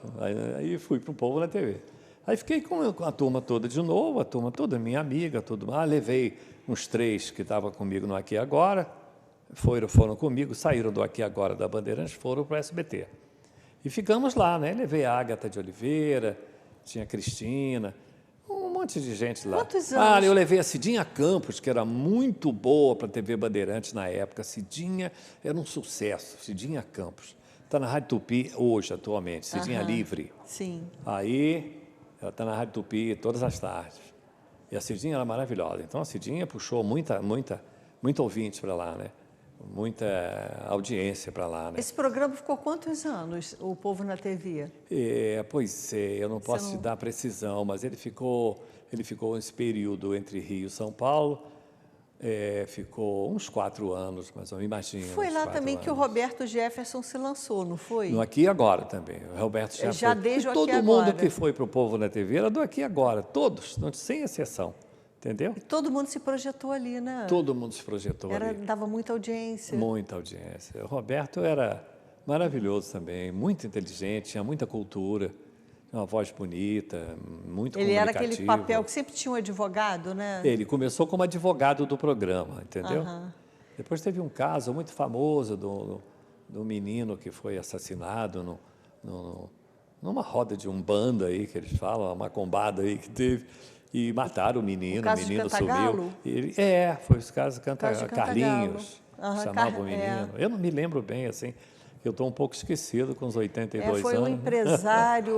Aí fui para o Povo na TV. Aí fiquei com a turma toda de novo, a turma toda, minha amiga, tudo mais. Levei uns 3 que estavam comigo no Aqui Agora, foram comigo, saíram do Aqui Agora da Bandeirantes, foram para o SBT. E ficamos lá, né? Levei a Ágata de Oliveira, tinha a Cristina, um monte de gente lá. Quantos anos? Eu levei a Cidinha Campos, que era muito boa para a TV Bandeirantes na época. Cidinha era um sucesso, Cidinha Campos. Está na Rádio Tupi hoje, atualmente, Cidinha Livre. Sim. Aí, ela está na Rádio Tupi todas as tardes. E a Cidinha era maravilhosa. Então, a Cidinha puxou muita ouvinte para lá, né? Muita audiência para lá, né? Esse programa ficou quantos anos, o Povo na TV? Eu não posso te dar precisão, mas ele ficou esse período entre Rio e São Paulo, ficou uns 4 anos, mas eu imagino. Foi lá também que o Roberto Jefferson se lançou, não foi? No Aqui e Agora também. O Roberto Jefferson. Já desde o Aqui e Todo mundo Agora. que foi para o Povo na TV era do Aqui e Agora, todos, sem exceção. Entendeu? E todo mundo se projetou ali, né? Todo mundo se projetou ali. Dava muita audiência. Muita audiência. O Roberto era maravilhoso também, muito inteligente, tinha muita cultura, tinha uma voz bonita, muito Ele era comunicativo. aquele papel que sempre tinha um advogado, né? Ele começou como advogado do programa, entendeu? Depois teve um caso muito famoso do menino que foi assassinado numa roda de umbanda aí, que eles falam, uma macombada aí que teve. E mataram o menino caso de sumiu. Cantagalo? Foi os casos de Carlinhos. chamava o menino. Eu não me lembro bem, assim, eu estou um pouco esquecido com os 82 foi anos.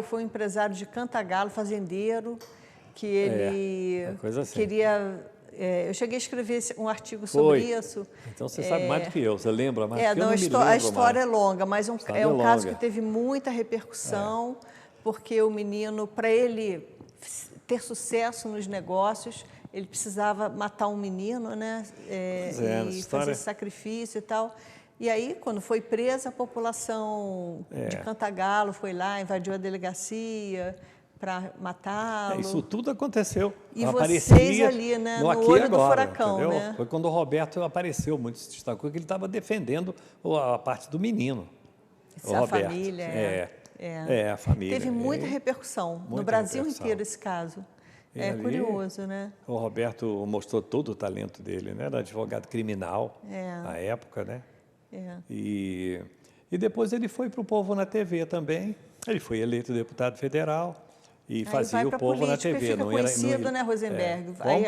Foi um empresário de Cantagalo, fazendeiro, que ele uma coisa assim. queria... eu cheguei a escrever um artigo sobre isso. Então você sabe mais do que eu, você lembra mais do que eu, não, não me lembro a história mais. é longa, mas é um caso que teve muita repercussão, porque o menino, para ele ter sucesso nos negócios, ele precisava matar um menino, né? E fazer sacrifício e tal. E aí, quando foi presa, a população de Cantagalo foi lá, invadiu a delegacia para matá-lo. Isso tudo aconteceu. E vocês ali, né, no olho do furacão, entendeu? né? Foi quando o Roberto apareceu, muito se destacou, que ele estava defendendo a parte do menino. A família, a família. Teve muita repercussão no Brasil inteiro esse caso. É curioso, né? O Roberto mostrou todo o talento dele, né? Era advogado criminal na época, né? E depois ele foi para o Povo na TV também. Ele foi eleito deputado federal e fazia o Povo na TV. Fica conhecido, né, Rosenberg? Aí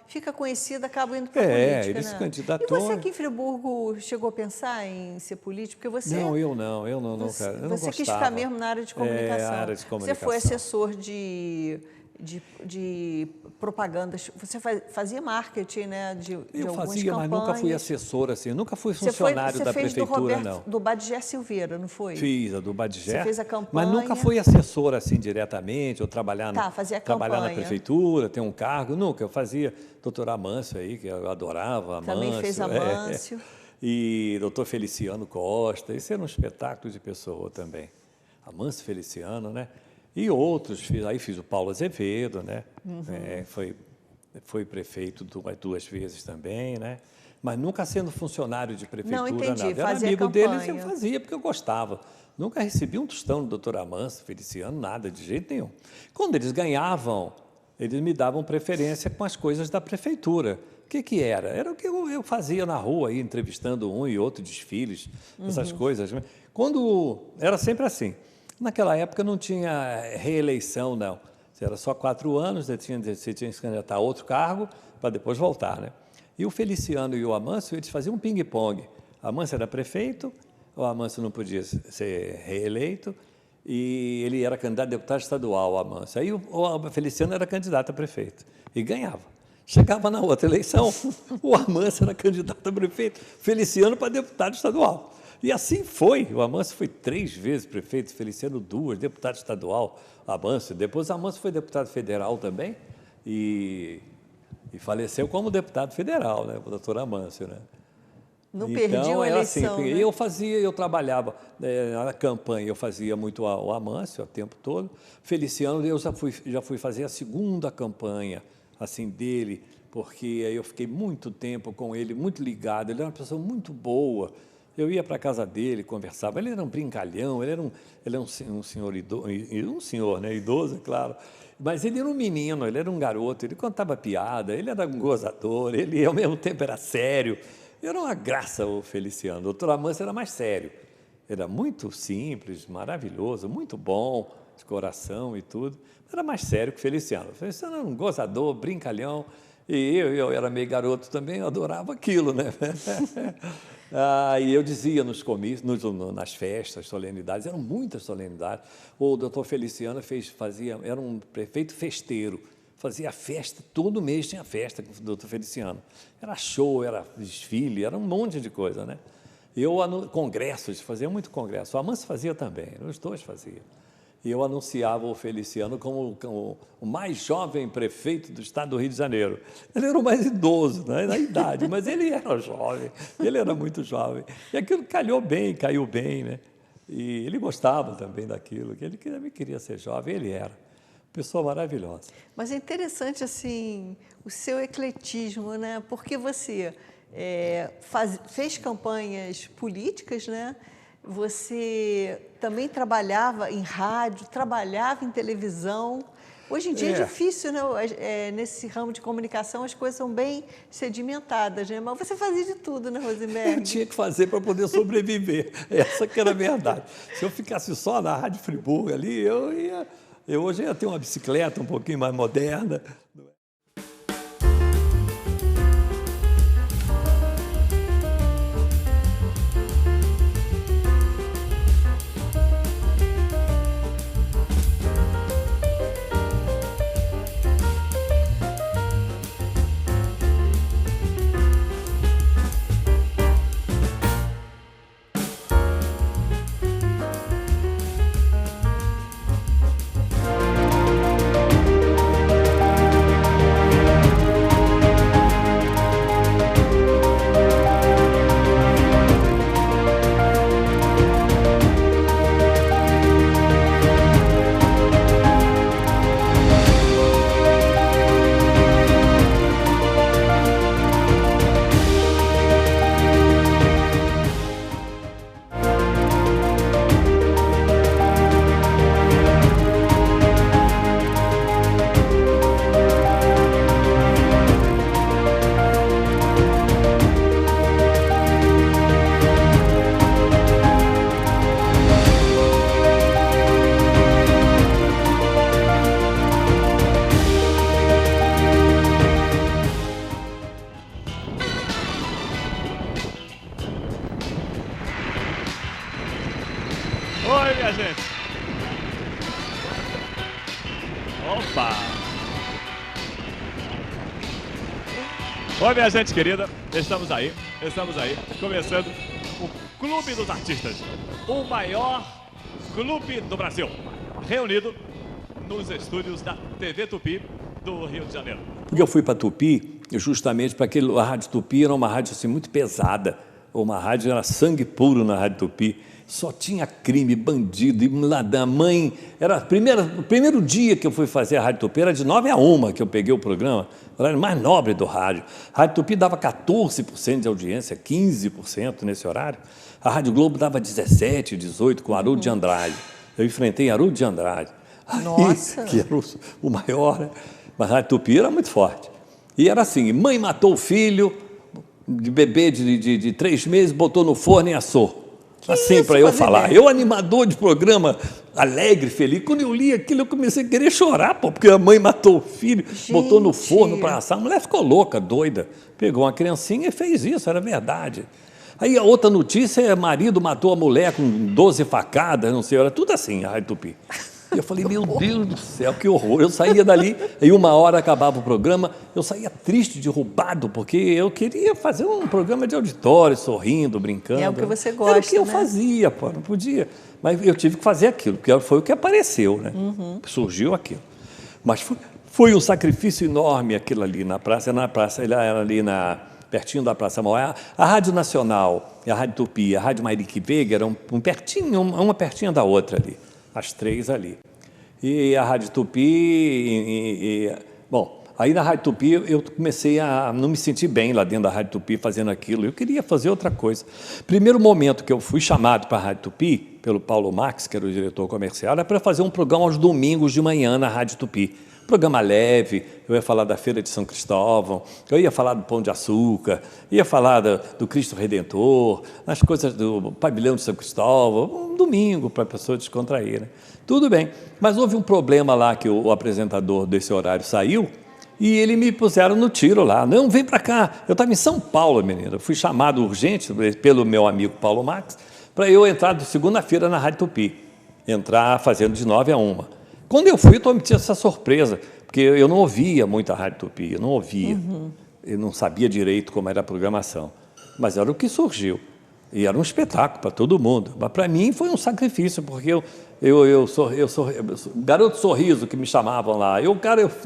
fica conhecido, acaba indo para a política, ele se candidatou. E você aqui em Friburgo chegou a pensar em ser político? Porque você... Não, eu não, cara. Eu não Você quis ficar mesmo na área de comunicação. Área de comunicação. Você foi assessor de propagandas, você fazia marketing, né, de eu algumas fazia, campanhas. mas nunca fui assessor, assim, nunca fui funcionário da prefeitura, não. Do Badigé Silveira, não foi? Fiz a do Badigé. Você fez a campanha. Mas nunca fui assessor, assim, diretamente, ou trabalhar na prefeitura, ter um cargo, nunca. Eu fazia doutor Amâncio aí, que eu adorava, Amâncio. Também fez Amâncio. E doutor Feliciano Costa, esse era um espetáculo de pessoa também. Amâncio Feliciano, né? E outros, aí fiz o Paulo Azevedo, né? Foi prefeito duas vezes também, né? Mas nunca sendo funcionário de prefeitura, não, entendi. nada. Eu era amigo deles, eu fazia porque eu gostava. Nunca recebi um tostão do doutor Amâncio Feliciano, nada, de jeito nenhum. Quando eles ganhavam, eles me davam preferência com as coisas da prefeitura. O que era? Era o que eu fazia na rua, aí, entrevistando um e outro, desfiles, essas coisas. Era sempre assim. Naquela época não tinha reeleição, não. Era só 4 anos, você tinha que se candidatar a outro cargo para depois voltar, né? E o Feliciano e o Amâncio, eles faziam um ping-pong. O Amâncio era prefeito, o Amâncio não podia ser reeleito, e ele era candidato a deputado estadual, o Amâncio. Aí o Feliciano era candidato a prefeito e ganhava. Chegava na outra eleição, o Amâncio era candidato a prefeito, Feliciano para deputado estadual. E assim foi. O Amâncio foi 3 vezes prefeito, Feliciano 2, deputado estadual, Amâncio. Depois o Amâncio foi deputado federal também e faleceu como deputado federal, né, o doutor Amâncio, né? Não perdi uma eleição, assim, né? Eu trabalhava na campanha, eu fazia muito o Amâncio o tempo todo. Feliciano, eu já fui fazer a segunda campanha assim dele, porque eu fiquei muito tempo com ele, muito ligado. Ele era uma pessoa muito boa. Eu ia para a casa dele, conversava. Ele era um brincalhão, ele era um senhor idoso, né, idoso, é claro. Mas ele era um menino, ele era um garoto, ele contava piada, ele era um gozador, ele ao mesmo tempo era sério. Era uma graça o Feliciano. O doutor Amâncio era mais sério. Era muito simples, maravilhoso, muito bom, de coração e tudo. Era mais sério que o Feliciano. O Feliciano era um gozador, brincalhão. E eu era meio garoto também, eu adorava aquilo, né? E eu dizia nos comícios, nas festas, solenidades, eram muitas solenidades. O doutor Feliciano era um prefeito festeiro, fazia festa, todo mês tinha festa com o doutor Feliciano. Era show, era desfile, era um monte de coisa, né? Congressos, fazia muito congresso. O Amâncio fazia também, os dois faziam. E eu anunciava o Feliciano como o mais jovem prefeito do estado do Rio de Janeiro. Ele era o mais idoso, né, na idade, mas ele era jovem, ele era muito jovem. E aquilo caiu bem, né? E ele gostava também daquilo, que ele queria ser jovem, ele era. Pessoa maravilhosa. Mas é interessante, assim, o seu ecletismo, né? Porque você fez campanhas políticas, né? Você também trabalhava em rádio, trabalhava em televisão. Hoje em dia é difícil, né? Nesse ramo de comunicação as coisas são bem sedimentadas, né? Mas você fazia de tudo, né, Rosenberg? Eu tinha que fazer para poder sobreviver. Essa que era a verdade. Se eu ficasse só na Rádio Friburgo ali, eu hoje ia ter uma bicicleta um pouquinho mais moderna. Opa! Oi, minha gente querida, estamos aí, começando o Clube dos Artistas, o maior clube do Brasil, reunido nos estúdios da TV Tupi do Rio de Janeiro. Porque eu fui para Tupi justamente para aquele... A Rádio Tupi era uma rádio assim, muito pesada, uma rádio, era sangue puro na Rádio Tupi. Só tinha crime, bandido, e da mãe... Era o primeiro dia que eu fui fazer a Rádio Tupi, era de 9 a 1 que eu peguei o programa, o horário mais nobre do rádio. A Rádio Tupi dava 14% de audiência, 15% nesse horário. A Rádio Globo dava 17%, 18% com Haroldo de Andrade. Eu enfrentei Haroldo de Andrade. Nossa! Aí, que era o maior, né? Mas a Rádio Tupi era muito forte. E era assim, mãe matou o filho, de bebê de 3 meses, botou no forno e assou. Assim, para eu falar. Eu, animador de programa, alegre, feliz. Quando eu li aquilo, eu comecei a querer chorar, pô, porque a mãe matou o filho, botou no forno para assar. A mulher ficou louca, doida. Pegou uma criancinha e fez isso, era verdade. Aí a outra notícia é: marido matou a mulher com 12 facadas, não sei, era tudo assim, a Rádio Tupi. E eu falei, meu Deus do céu, que horror. Eu saía dali, aí 1 hora acabava o programa, eu saía triste, derrubado, porque eu queria fazer um programa de auditório, sorrindo, brincando. É o que você gosta, era o que eu né? fazia, pô, não podia. Mas eu tive que fazer aquilo, porque foi o que apareceu, né? Surgiu aquilo. Mas foi um sacrifício enorme aquilo ali na praça, ele era ali pertinho da Praça Mauá. A Rádio Nacional, a Rádio Tupi, a Rádio Mairique Veiga eram uma pertinho da outra ali. As 3 ali. E a Rádio Tupi... Bom, aí na Rádio Tupi eu comecei a não me sentir bem lá dentro da Rádio Tupi fazendo aquilo. Eu queria fazer outra coisa. Primeiro momento que eu fui chamado para a Rádio Tupi, pelo Paulo Marx, que era o diretor comercial, era para fazer um programa aos domingos de manhã na Rádio Tupi. Programa leve, eu ia falar da Feira de São Cristóvão, eu ia falar do Pão de Açúcar, ia falar do Cristo Redentor, as coisas do Pavilhão de São Cristóvão, um domingo para a pessoa descontrair, né? Tudo bem, mas houve um problema lá que o apresentador desse horário saiu e ele me puseram no tiro lá. Não, vem para cá. Eu estava em São Paulo, menina. Eu fui chamado urgente pelo meu amigo Paulo Marx para eu entrar de segunda-feira na Rádio Tupi, entrar fazendo de 9 a 1. Quando eu fui, eu tive essa surpresa, porque eu não ouvia muito a Rádio Tupi, eu não ouvia, eu não sabia direito como era a programação, mas era o que surgiu, e era um espetáculo para todo mundo, mas para mim foi um sacrifício, porque eu sou garoto sorriso que me chamavam lá, eu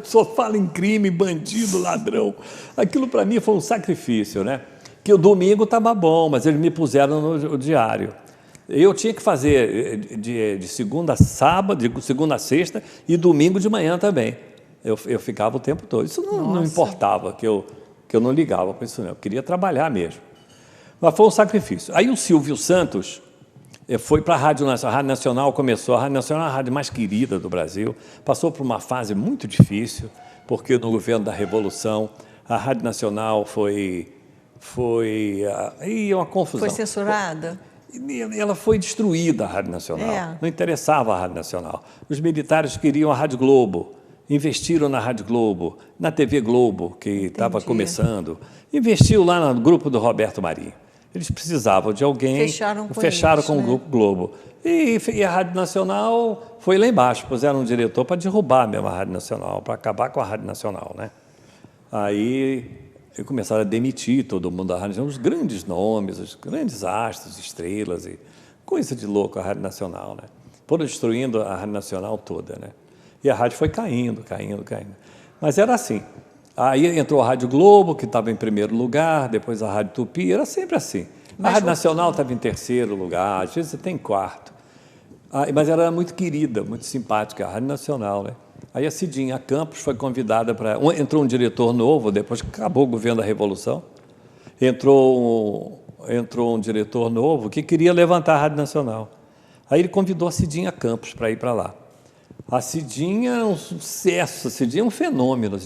só falo em crime, bandido, ladrão, aquilo para mim foi um sacrifício, né? Que o domingo estava bom, mas eles me puseram no diário. Eu tinha que fazer de segunda a sábado, de segunda a sexta e domingo de manhã também. Eu ficava o tempo todo. Isso não importava, que eu não ligava para isso não. Eu queria trabalhar mesmo. Mas foi um sacrifício. Aí o Silvio Santos foi para a Rádio Nacional. A Rádio Nacional começou. A Rádio Nacional é a rádio mais querida do Brasil. Passou por uma fase muito difícil, porque no governo da Revolução, a Rádio Nacional foi uma confusão. Foi censurada? Ela foi destruída, a Rádio Nacional. É. Não interessava a Rádio Nacional. Os militares queriam a Rádio Globo, investiram na Rádio Globo, na TV Globo, que estava começando. Investiu lá no grupo do Roberto Marinho. Eles precisavam de alguém, fecharam com o Grupo Globo. E a Rádio Nacional foi lá embaixo, puseram um diretor para derrubar mesmo a Rádio Nacional, para acabar com a Rádio Nacional, né? Aí começaram a demitir todo mundo da rádio, os grandes nomes, os grandes astros, estrelas, e coisa de louco a Rádio Nacional, né? Foram destruindo a Rádio Nacional toda, né? E a rádio foi caindo. Mas era assim. Aí entrou a Rádio Globo, que estava em primeiro lugar, depois a Rádio Tupi, era sempre assim. A Rádio Nacional estava em terceiro lugar, às vezes até em quarto. Mas ela era muito querida, muito simpática, a Rádio Nacional, né? Aí a Cidinha Campos foi convidada para... Entrou um diretor novo, depois que acabou o governo da Revolução. Entrou um diretor novo que queria levantar a Rádio Nacional. Aí ele convidou a Cidinha Campos para ir para lá. A Cidinha é um sucesso, a Cidinha é um fenômeno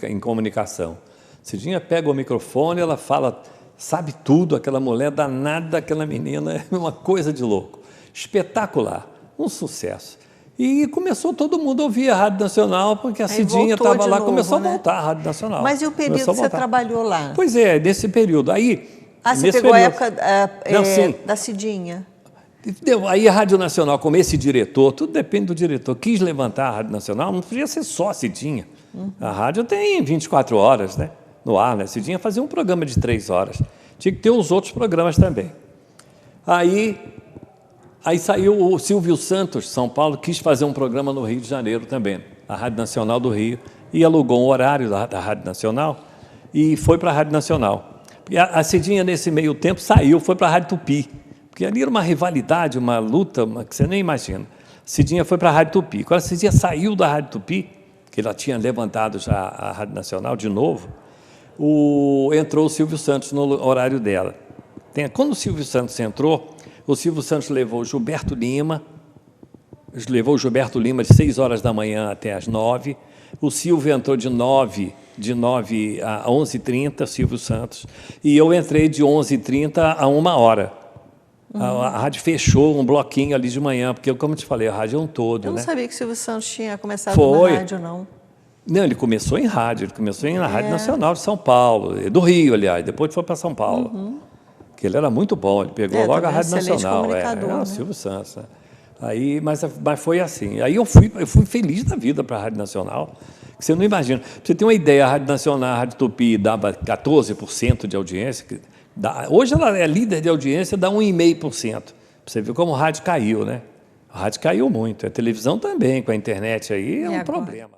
em comunicação. A Cidinha pega o microfone, ela fala, sabe tudo, aquela mulher danada, aquela menina, é uma coisa de louco. Espetacular, um sucesso. E começou todo mundo a ouvir a Rádio Nacional, porque a Cidinha estava lá, começou a voltar a Rádio Nacional. Mas e o período que você trabalhou lá? Pois é, nesse período. Aí, você pegou a época da Cidinha? Entendeu? Aí a Rádio Nacional, como esse diretor, tudo depende do diretor, quis levantar a Rádio Nacional, não podia ser só a Cidinha. A rádio tem 24 horas, né, no ar, né? A Cidinha fazia um programa de 3 horas. Tinha que ter os outros programas também. Aí saiu o Silvio Santos, São Paulo, quis fazer um programa no Rio de Janeiro também, a Rádio Nacional do Rio, e alugou um horário da Rádio Nacional e foi para a Rádio Nacional. E a Cidinha, nesse meio tempo, saiu, foi para a Rádio Tupi, porque ali era uma rivalidade, uma luta que você nem imagina. Cidinha foi para a Rádio Tupi. Quando a Cidinha saiu da Rádio Tupi, que ela tinha levantado já a Rádio Nacional de novo, entrou o Silvio Santos no horário dela. Quando o Silvio Santos entrou, o Silvio Santos levou o Gilberto Lima de 6 horas da manhã até as 9. O Silvio entrou de 9 a 11h30, Silvio Santos, e eu entrei de 11h30 a 1h. A rádio fechou um bloquinho ali de manhã, porque, como eu te falei, a rádio é um todo. Eu não né? sabia que o Silvio Santos tinha começado Foi. na rádio, não. Não, ele começou em rádio, ele começou na Rádio Nacional de São Paulo, do Rio, aliás, depois foi para São Paulo. Que ele era muito bom, ele pegou logo a Rádio Nacional. Né? Silvio Santos. Né? Aí, mas foi assim. Aí eu fui feliz da vida para a Rádio Nacional, que você não imagina. Pra você ter uma ideia, a Rádio Nacional, a Rádio Tupi dava 14% de audiência. Hoje ela é líder de audiência, dá 1,5%. Para você ver como a rádio caiu, né? A rádio caiu muito. A televisão também, com a internet aí, é um problema.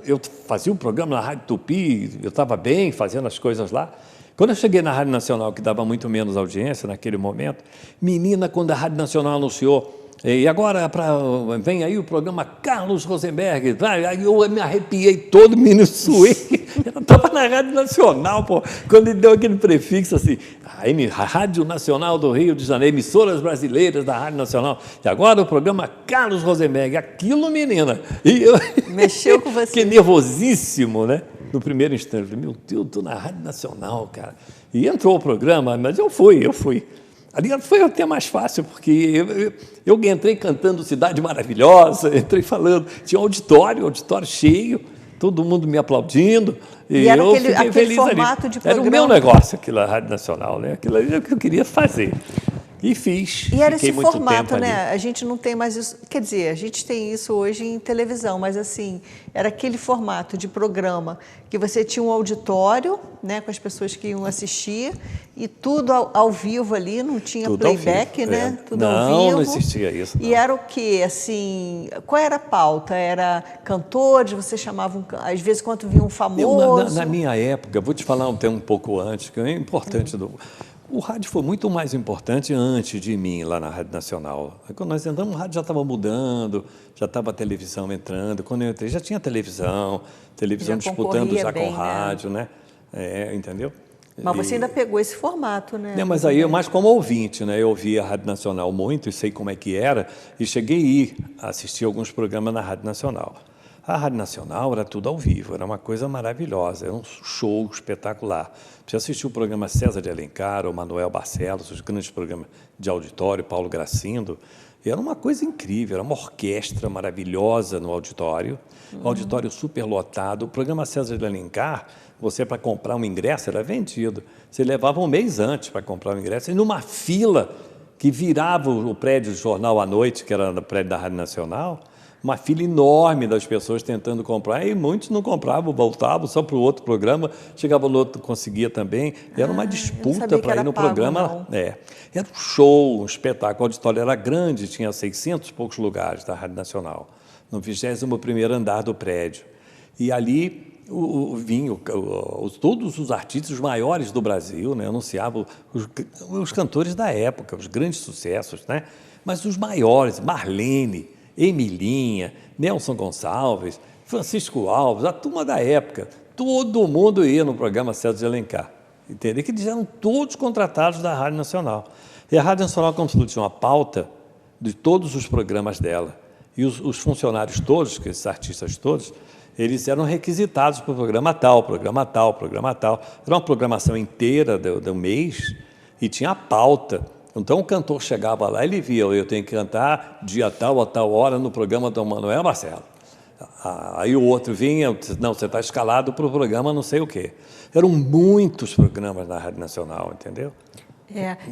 Eu fazia um programa na Rádio Tupi, eu estava bem fazendo as coisas lá. Quando eu cheguei na Rádio Nacional, que dava muito menos audiência naquele momento, menina, quando a Rádio Nacional anunciou, e agora vem aí o programa Carlos Rosenberg, aí eu me arrepiei todo, menino, suei. Eu estava na Rádio Nacional, pô, quando ele deu aquele prefixo assim, a Rádio Nacional do Rio de Janeiro, emissoras brasileiras da Rádio Nacional, e agora o programa Carlos Rosenberg, aquilo, menina. E eu mexeu com você. Fiquei nervosíssimo, né? No primeiro instante, eu falei, meu Deus, estou na Rádio Nacional, cara. E entrou o programa, mas eu fui. Ali foi até mais fácil, porque eu entrei cantando Cidade Maravilhosa, entrei falando, tinha um auditório cheio, todo mundo me aplaudindo. E era eu fiquei feliz formato ali. de programa. Era o meu negócio, aquilo, a Rádio Nacional, né? Aquilo ali é o que eu queria fazer. E fiz. E era Fiquei esse muito formato, tempo né? ali. A gente não tem mais isso. Quer dizer, a gente tem isso hoje em televisão, mas assim, era aquele formato de programa que você tinha um auditório, né, com as pessoas que iam assistir, e tudo ao vivo ali, não tinha Tudo playback, ao vivo, né? é. Tudo ao vivo. Não existia isso. E era o quê? Assim, qual era a pauta? Era cantores, você chamava, às vezes, quando vinha um famoso? Na minha época, vou te falar um pouco antes, que é importante. O rádio foi muito mais importante antes de mim, lá na Rádio Nacional. Quando nós entramos, o rádio já estava mudando, já estava a televisão entrando. Quando eu entrei, já tinha televisão Já disputando já bem, com rádio, né? Entendeu? Mas você ainda pegou esse formato, né? Mas aí eu mais como ouvinte, né? Eu ouvia a Rádio Nacional muito e sei como é que era, e cheguei a ir assistir alguns programas na Rádio Nacional. A Rádio Nacional era tudo ao vivo, era uma coisa maravilhosa, era um show espetacular. Você assistiu o programa César de Alencar, o Manuel Barcelos, os grandes programas de auditório, Paulo Gracindo, era uma coisa incrível, era uma orquestra maravilhosa no auditório, auditório superlotado. O programa César de Alencar, você para comprar um ingresso era vendido. Você levava um mês antes para comprar o ingresso, e numa fila que virava o prédio do Jornal à Noite, que era no prédio da Rádio Nacional, uma fila enorme das pessoas tentando comprar, e muitos não compravam, voltavam só para o outro programa, chegava no outro, conseguia também. Era uma disputa para ir no programa. Era um show, um espetáculo. O auditório era grande, tinha 600 e poucos lugares da Rádio Nacional, no 21º andar do prédio. E ali vinham todos os artistas, os maiores do Brasil, né, anunciavam os cantores da época, os grandes sucessos, né? Mas os maiores, Marlene, Emilinha, Nelson Gonçalves, Francisco Alves, a turma da época, todo mundo ia no programa César de Alencar, entendeu? Que eles eram todos contratados da Rádio Nacional. E a Rádio Nacional, como se tinha uma pauta de todos os programas dela. E os funcionários todos, esses artistas todos, eles eram requisitados para o programa tal, programa tal, programa tal. Era uma programação inteira do mês e tinha a pauta. Então o cantor chegava lá, ele via, eu tenho que cantar dia tal a tal hora no programa do Manuel Barcelos. Aí o outro vinha, não, você está escalado para o programa não sei o quê. Eram muitos programas na Rádio Nacional, entendeu?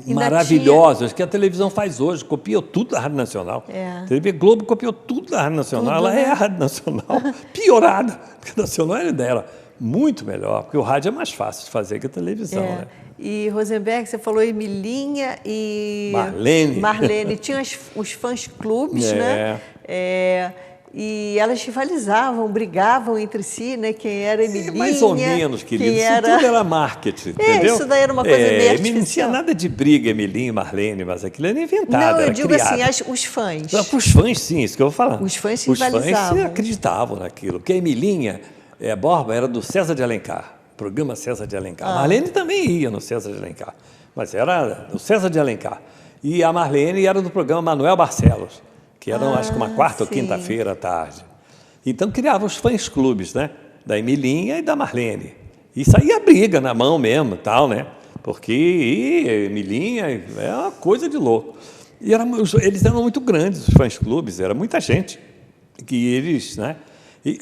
Maravilhosos, que a televisão faz hoje, copia tudo da Rádio Nacional. A TV Globo copiou tudo da Rádio Nacional, ela é a Rádio Nacional piorada, porque a Nacional era dela. Muito melhor, porque o rádio é mais fácil de fazer que a televisão. Né? E, Rosenberg, você falou Emilinha e... Marlene. Tinha os fãs-clubes, né? E elas rivalizavam, brigavam entre si, né? Quem era Emilinha... Mais ou menos, querido. Isso tudo era marketing, entendeu? Isso daí era uma coisa meio artificial. Não tinha nada de briga, Emilinha e Marlene, mas aquilo era inventado, Não, eu digo criado. assim, os fãs. Os fãs, sim, isso que eu vou falar. Os fãs se rivalizavam. Os fãs acreditavam naquilo, porque a Emilinha Borba era do César de Alencar, programa César de Alencar. A Marlene também ia no César de Alencar, mas era do César de Alencar. E a Marlene era do programa Manuel Barcelos, que era, acho que uma quarta ou quinta-feira à tarde. Então criavam os fãs-clubes, né? Da Emilinha e da Marlene. E saía briga na mão mesmo, tal, né? Porque Emilinha é uma coisa de louco. E eles eram muito grandes, os fãs-clubes, era muita gente. Que eles, né?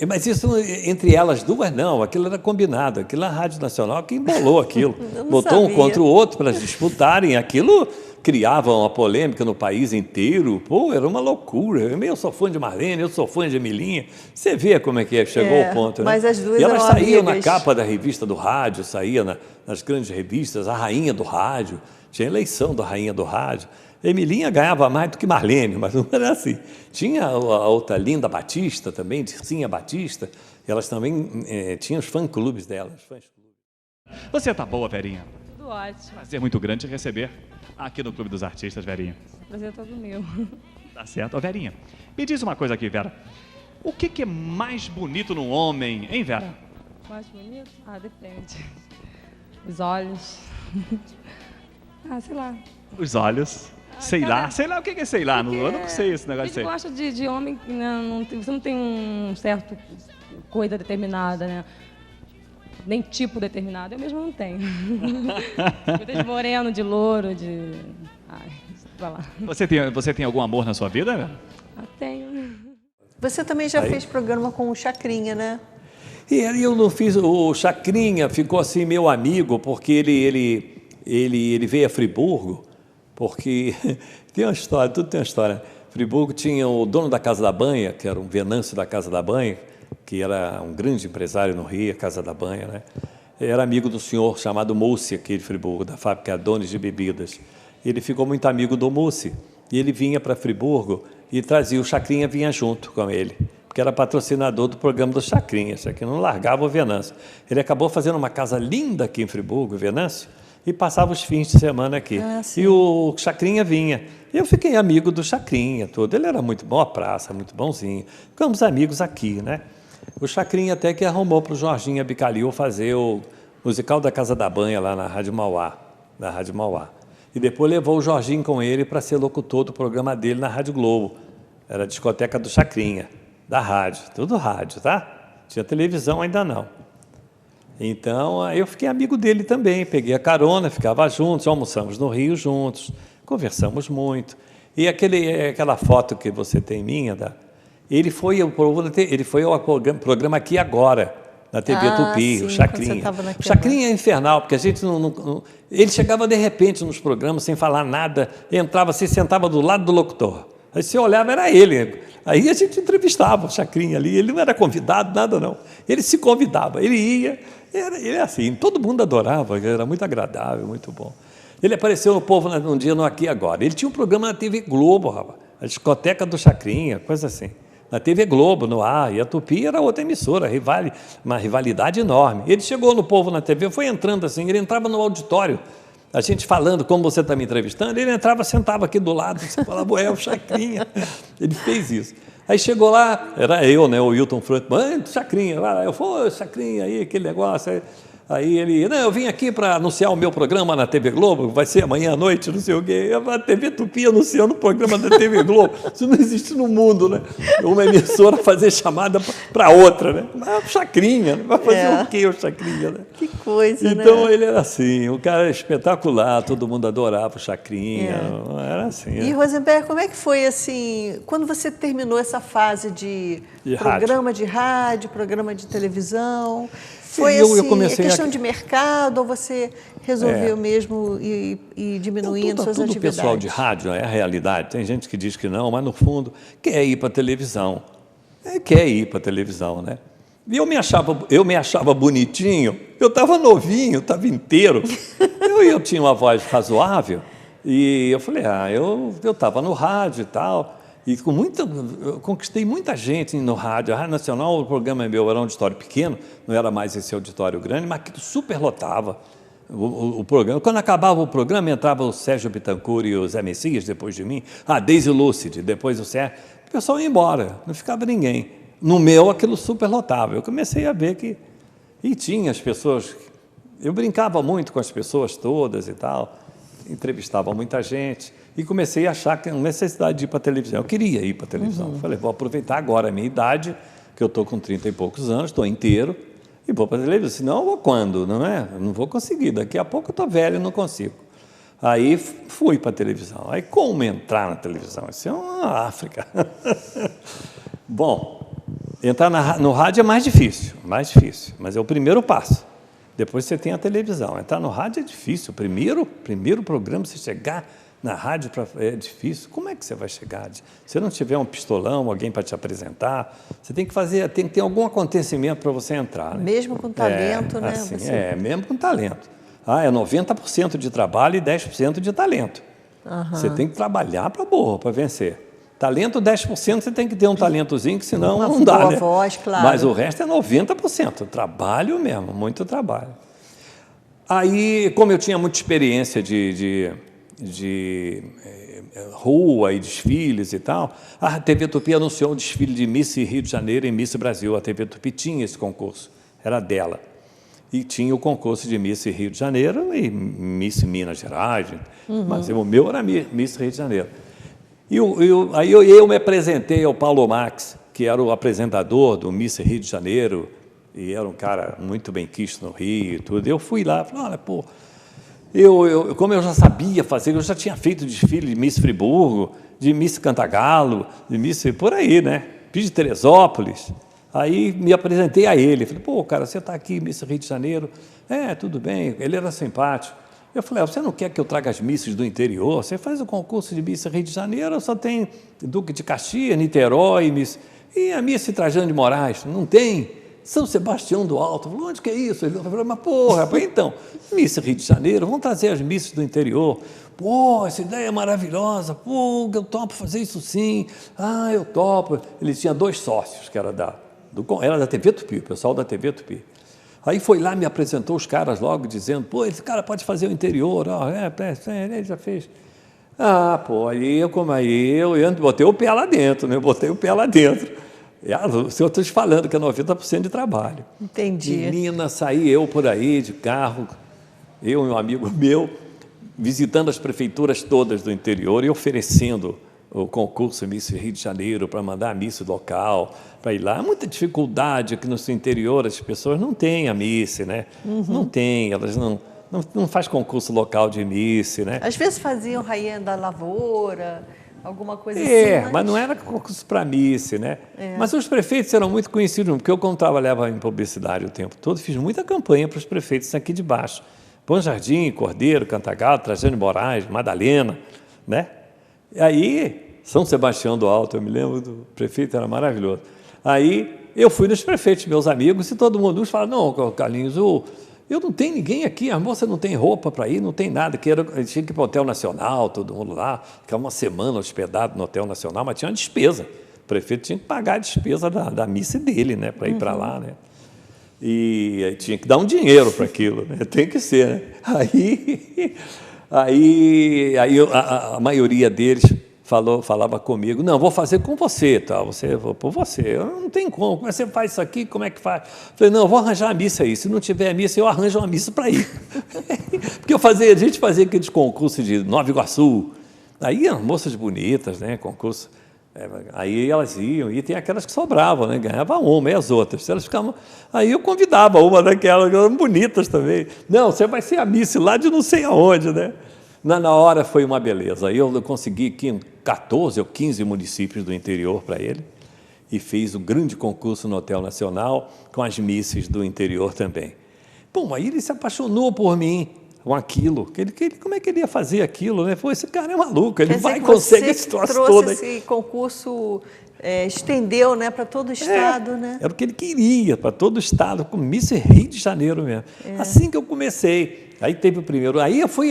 Mas isso, entre elas duas, não, aquilo era combinado, aquilo era a Rádio Nacional que embolou aquilo. Botou um contra o outro para disputarem, aquilo criava uma polêmica no país inteiro. Pô, era uma loucura. Eu sou fã de Marlene, eu sou fã de Emilinha. Você vê como é que chegou ao ponto, né? Mas as duas e elas eram saíam amigas. na capa da revista do rádio, saía nas grandes revistas, a rainha do rádio, tinha eleição da rainha do rádio. Emilinha ganhava mais do que Marlene, mas não era assim. Tinha a outra Linda Batista também, Dircinha Batista, elas também tinham os fã-clubes delas. Você tá boa, Verinha? Tudo ótimo. Prazer muito grande te receber aqui no Clube dos Artistas, Verinha. Prazer é todo meu. Tá certo. Ô, Verinha, me diz uma coisa aqui, Vera. O que é mais bonito num homem, hein, Vera? Mais bonito? Ah, depende. Os olhos. Sei lá. Os olhos. Sei lá o que é sei lá, eu não sei esse negócio de sei. A gente gosta de homem, né, você não tem um certo coisa determinada, né? Nem tipo determinado, eu mesmo não tenho. De moreno, de louro, vai lá. Você tem algum amor na sua vida, Vera? Tenho. Você também já fez programa com o Chacrinha, né? E eu não fiz, o Chacrinha ficou assim meu amigo, porque ele veio a Friburgo, porque tem uma história, tudo tem uma história. Friburgo tinha o dono da Casa da Banha, que era um Venâncio da Casa da Banha, que era um grande empresário no Rio, a Casa da Banha, né? Era amigo do senhor chamado Mussi, aqui de Friburgo, da fábrica Adonis de Bebidas. Ele ficou muito amigo do Mussi, e ele vinha para Friburgo e trazia, o Chacrinha vinha junto com ele, porque era patrocinador do programa do Chacrinha, isso aqui não largava o Venâncio. Ele acabou fazendo uma casa linda aqui em Friburgo, Venâncio, e passava os fins de semana aqui. E o Chacrinha vinha. Eu fiquei amigo do Chacrinha, todo. Ele era muito bom à praça, muito bonzinho. Ficamos amigos aqui, né? O Chacrinha até que arrumou para o Jorginho Abicalil fazer o musical da Casa da Banha lá na Rádio Mauá. E depois levou o Jorginho com ele para ser locutor do programa dele na Rádio Globo. Era a discoteca do Chacrinha, da rádio. Tudo rádio, tá? Tinha televisão ainda não. Então, eu fiquei amigo dele também, peguei a carona, ficava juntos, almoçamos no Rio juntos, conversamos muito. E aquela foto que você tem minha, ele foi ao programa Aqui Agora, na TV Tupi, sim, o Chacrinha. O Chacrinha é infernal, porque a gente não... Ele chegava de repente nos programas, sem falar nada, entrava, se sentava do lado do locutor. Aí você olhava, era ele. Aí a gente entrevistava o Chacrinha ali, ele não era convidado, nada não. Ele se convidava, ele ia... Ele é assim, todo mundo adorava, era muito agradável, muito bom. Ele apareceu no Povo um dia no Aqui Agora. Ele tinha um programa na TV Globo, rapaz, a discoteca do Chacrinha, coisa assim. Na TV Globo, no ar, e a Tupi era outra emissora, uma rivalidade enorme. Ele chegou no Povo na TV, foi entrando assim, ele entrava no auditório, a gente falando como você está me entrevistando, ele entrava, sentava aqui do lado, você falava, o Chacrinha. Ele fez isso. Aí chegou lá, era eu, né, o Wilton Franco, Chacrinha, eu fui, Chacrinha, aí, aquele negócio. Aí ele, não, eu vim aqui para anunciar o meu programa na TV Globo, vai ser amanhã à noite, não sei o quê. A TV Tupi anunciando o programa da TV Globo. Isso não existe no mundo, né? Uma emissora fazer chamada para outra, né? Mas Chacrinha, né? Vai fazer o quê o Chacrinha, né? Que coisa, né? Então ele era assim, o cara era espetacular, todo mundo adorava o Chacrinha, era assim. E Rosenberg, como é que foi assim, quando você terminou essa fase de programa de rádio, programa de televisão? Foi eu comecei questão de mercado ou você resolveu mesmo ir diminuindo suas tudo atividades? O pessoal de rádio é a realidade. Tem gente que diz que não, mas no fundo quer ir para a televisão. Quer ir para a televisão, né? E eu me achava bonitinho, eu estava novinho, estava inteiro. Eu tinha uma voz razoável e eu falei, eu estava no rádio e tal. E eu conquistei muita gente no rádio. A Rádio Nacional, o programa meu era um auditório pequeno, não era mais esse auditório grande, mas que super lotava o programa. Quando acabava o programa, entrava o Sérgio Bittencourt e o Zé Messias, depois de mim, a Daisy Lúcide, depois o Sérgio. O pessoal ia embora, não ficava ninguém. No meu, aquilo super lotava. Eu comecei a ver que... E tinha as pessoas... Eu brincava muito com as pessoas todas e tal, entrevistava muita gente... E comecei a achar que a necessidade de ir para a televisão. Eu queria ir para a televisão. Falei, vou aproveitar agora a minha idade, que eu estou com 30 e poucos anos, estou inteiro, e vou para a televisão. Senão eu vou quando, não é? Eu não vou conseguir. Daqui a pouco eu estou velho e não consigo. Aí fui para a televisão. Aí como entrar na televisão? Isso é uma África. Bom, entrar no rádio é mais difícil, mas é o primeiro passo. Depois você tem a televisão. Entrar no rádio é difícil. O primeiro programa, você chegar... Na rádio é difícil. Como é que você vai chegar? Se não tiver um pistolão, alguém para te apresentar, você tem que ter algum acontecimento para você entrar. Né? Mesmo com talento, né? Assim, mesmo com talento. É 90% de trabalho e 10% de talento. Você tem que trabalhar para vencer. Talento, 10%, você tem que ter um talentozinho, que senão não dá. Uma né? voz, claro. Mas o resto é 90%. Trabalho mesmo, muito trabalho. Aí, como eu tinha muita experiência de rua e desfiles e tal, a TV Tupi anunciou um desfile de Miss Rio de Janeiro e Miss Brasil. A TV Tupi tinha esse concurso, era dela. E tinha o concurso de Miss Rio de Janeiro e Miss Minas Gerais, mas o meu era Miss Rio de Janeiro. Aí eu me apresentei ao Paulo Max, que era o apresentador do Miss Rio de Janeiro, e era um cara muito bem quisto no Rio e tudo. Eu fui lá, falei, olha, pô, como eu já sabia fazer, eu já tinha feito desfile de Miss Friburgo, de Miss Cantagalo, de Miss por aí, né? Fiz de Teresópolis. Aí me apresentei a ele. Falei, pô, cara, você está aqui, Miss Rio de Janeiro. Tudo bem. Ele era simpático. Eu falei, você não quer que eu traga as misses do interior? Você faz o concurso de Miss Rio de Janeiro, só tem Duque de Caxias, Niterói, Miss... E a Miss Trajano de Moraes? Não tem? São Sebastião do Alto. Falei, onde que é isso? Ele falou, mas porra, então, Miss Rio de Janeiro, vamos trazer as misses do interior. Pô, essa ideia é maravilhosa. Pô, eu topo fazer isso sim. Eu topo. Ele tinha 2 sócios, que era da TV Tupi, o pessoal da TV Tupi. Aí foi lá, me apresentou os caras logo, dizendo, pô, esse cara pode fazer o interior. Ele já fez. Aí eu botei o pé lá dentro, né? Se eu estou te falando que é 90% de trabalho. Entendi. Menina, saí eu por aí de carro, eu e um amigo meu, visitando as prefeituras todas do interior e oferecendo o concurso Miss Rio de Janeiro para mandar a Miss local, para ir lá. Há muita dificuldade aqui no interior, as pessoas não têm a Miss, né? Não tem, elas não faz concurso local de Miss, né? Às vezes faziam Rainha da Lavoura... Alguma coisa assim. Mas não era concurso para Miss, né? Mas os prefeitos eram muito conhecidos, porque eu, como trabalhava em publicidade o tempo todo, fiz muita campanha para os prefeitos aqui de baixo. Bom Jardim, Cordeiro, Cantagalo, Trajano de Moraes, Madalena, né? E aí, São Sebastião do Alto, eu me lembro do prefeito, era maravilhoso. Aí eu fui nos prefeitos, meus amigos, e todo mundo fala, não, Carlinhos, eu não tenho ninguém aqui, a moça não tem roupa para ir, não tem nada. Eu tinha que ir para o Hotel Nacional, todo mundo lá, ficava uma semana hospedado no Hotel Nacional, mas tinha uma despesa. O prefeito tinha que pagar a despesa da missa dele, né, para ir para lá, né? E aí tinha que dar um dinheiro para aquilo, né? Tem que ser, né? Aí a maioria deles falava comigo, não, vou fazer com você, tá? Vou por você, eu não tem como é que você faz isso aqui, como é que faz? Falei, não, eu vou arranjar a missa aí, se não tiver a missa, eu arranjo uma missa para ir. Porque a gente fazia aqueles concursos de Nova Iguaçu, aí eram moças bonitas, né, concurso, aí elas iam, e tem aquelas que sobravam, né, ganhava uma e as outras, elas ficavam, aí eu convidava uma daquelas, que eram bonitas também, não, você vai ser a missa lá de não sei aonde, né? Na hora foi uma beleza. Aí eu consegui 14 ou 15 municípios do interior para ele e fiz um grande concurso no Hotel Nacional com as misses do interior também. Bom, aí ele se apaixonou por mim com aquilo. Como é que ele ia fazer aquilo, né? Pô, esse cara é maluco, ele vai conseguir esse troço todo. Esse concurso estendeu, né, para todo o estado, né? Era o que ele queria, para todo o estado, como Miss Rio de Janeiro mesmo. Assim que eu comecei. Aí teve o primeiro, aí eu fui,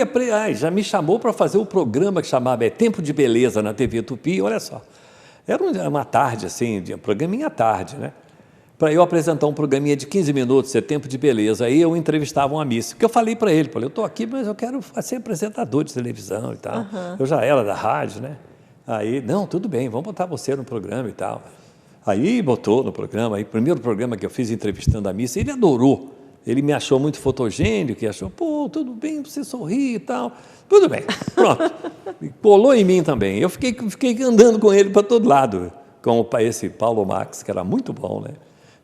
já me chamou para fazer o programa que chamava Tempo de Beleza na TV Tupi, olha só. Era uma tarde, assim, um programinha à tarde, né? Para eu apresentar um programinha de 15 minutos, Tempo de Beleza, aí eu entrevistava uma missa. Porque eu falei para ele, eu estou aqui, mas eu quero ser apresentador de televisão e tal. Eu já era da rádio, né? Aí, não, tudo bem, vamos botar você no programa e tal. Aí botou no programa, aí o primeiro programa que eu fiz entrevistando a missa, ele adorou. Ele me achou muito fotogênico, e achou, pô, tudo bem, você sorri e tal. Tudo bem, pronto. Colou em mim também. Eu fiquei andando com ele para todo lado, com esse Paulo Max, que era muito bom, né?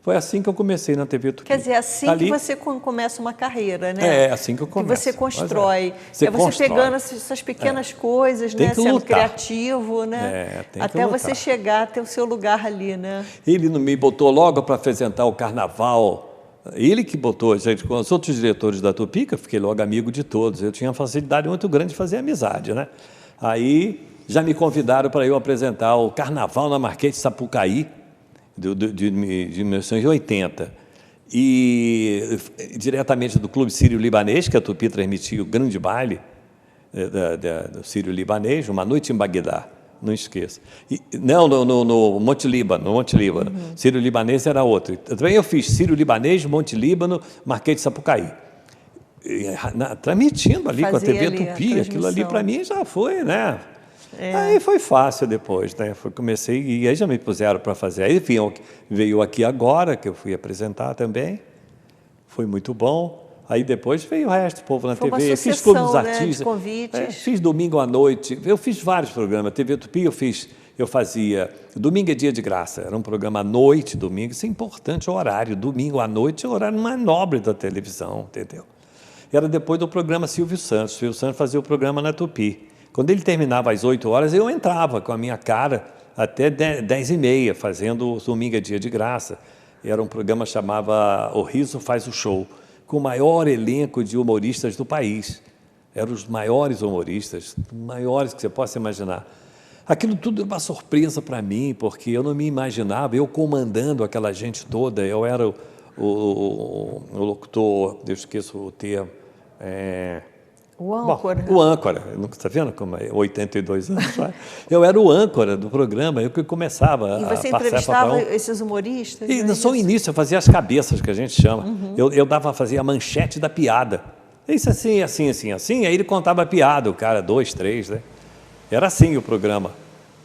Foi assim que eu comecei na TV Tupi. Quer dizer, assim que você começa uma carreira, né? É, assim que eu começo. Que você constrói. Você pegando essas pequenas coisas, né? Sendo criativo, né? Até você chegar a ter o seu lugar ali, né? Ele me botou logo para apresentar o Carnaval. Ele que botou, gente, com os outros diretores da Tupi, que eu fiquei logo amigo de todos. Eu tinha uma facilidade muito grande de fazer amizade, né? Aí já me convidaram para eu apresentar o Carnaval na Marquês de Sapucaí, de 1980. E diretamente do Clube Sírio-Libanês, que a Tupi transmitia o grande baile do Sírio-Libanês, uma noite em Bagdá. Não esqueça. Não, no Monte Líbano. Sírio-Libanês era outro. Também eu fiz Sírio-Libanês, Monte Líbano, Marquês de Sapucaí. Transmitindo ali com a TV Tupi, aquilo ali para mim já foi, né? Aí foi fácil depois, né? Comecei, e aí já me puseram para fazer. Aí veio Aqui Agora, que eu fui apresentar também. Foi muito bom. Aí depois veio o resto, o povo na TV, fiz Clube dos Artistas, de convites. Fiz Domingo à Noite, eu fiz vários programas, TV Tupi eu fazia, Domingo é Dia de Graça, era um programa à noite, domingo, isso é importante, o horário, domingo à noite é o horário mais nobre da televisão, entendeu? Era depois do programa Silvio Santos fazia o programa na Tupi. Quando ele terminava às 8 horas, eu entrava com a minha cara até 10h30, fazendo o Domingo é Dia de Graça. Era um programa que chamava O Riso Faz o Show, com o maior elenco de humoristas do país. Eram os maiores humoristas, maiores que você possa imaginar. Aquilo tudo era uma surpresa para mim, porque eu não me imaginava, eu comandando aquela gente toda, eu era o locutor, eu esqueço o termo, o âncora. Bom, o âncora, está vendo como é 82 anos? Eu era o âncora do programa, eu que começava a passar. E você entrevistava esses humoristas? E só o início, eu fazia as cabeças, que a gente chama. Eu fazia a manchete da piada. Isso assim, assim, assim, assim, aí ele contava a piada, o cara, 2, 3, né? Era assim o programa.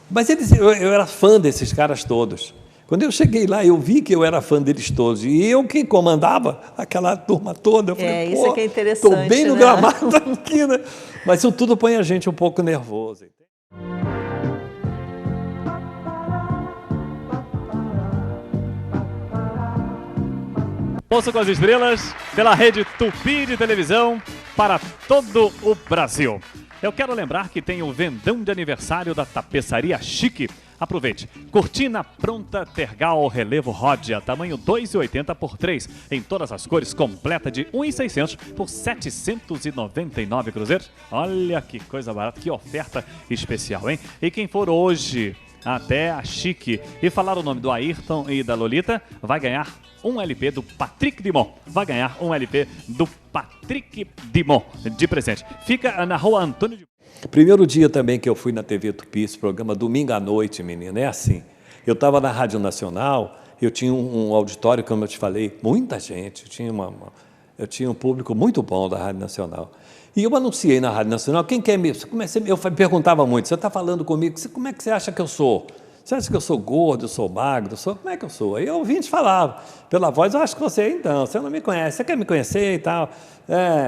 Mas eu era fã desses caras todos. Quando eu cheguei lá, eu vi que eu era fã deles todos. E eu que comandava aquela turma toda. Eu falei, isso é que é interessante, estou bem no gramado aqui, né? Mas isso tudo põe a gente um pouco nervoso. Ouça com as Estrelas, pela rede Tupi de televisão, para todo o Brasil. Eu quero lembrar que tem o vendão de aniversário da Tapeçaria Chique. Aproveite. Cortina pronta Tergal Relevo Rodia, tamanho 2,80 por 3, em todas as cores, completa de 1.600 por 799 cruzeiros. Olha que coisa barata, que oferta especial, hein? E quem for hoje até a Chique e falar o nome do Ayrton e da Lolita, vai ganhar um LP do Patrick Dimon. Vai ganhar um LP do Patrick Dimon de presente. Fica na rua Antônio de... Primeiro dia também que eu fui na TV Tupi, esse programa Domingo à Noite, menina, é assim. Eu estava na Rádio Nacional, eu tinha um auditório, como eu te falei, muita gente, tinha Eu tinha um público muito bom da Rádio Nacional. E eu anunciei na Rádio Nacional, quem quer me... Eu perguntava muito, você está falando comigo, como é que você acha que eu sou? Você acha que eu sou gordo, eu sou magro, como é que eu sou? Aí o ouvinte falava, pela voz, eu acho que você não me conhece, você quer me conhecer e tal?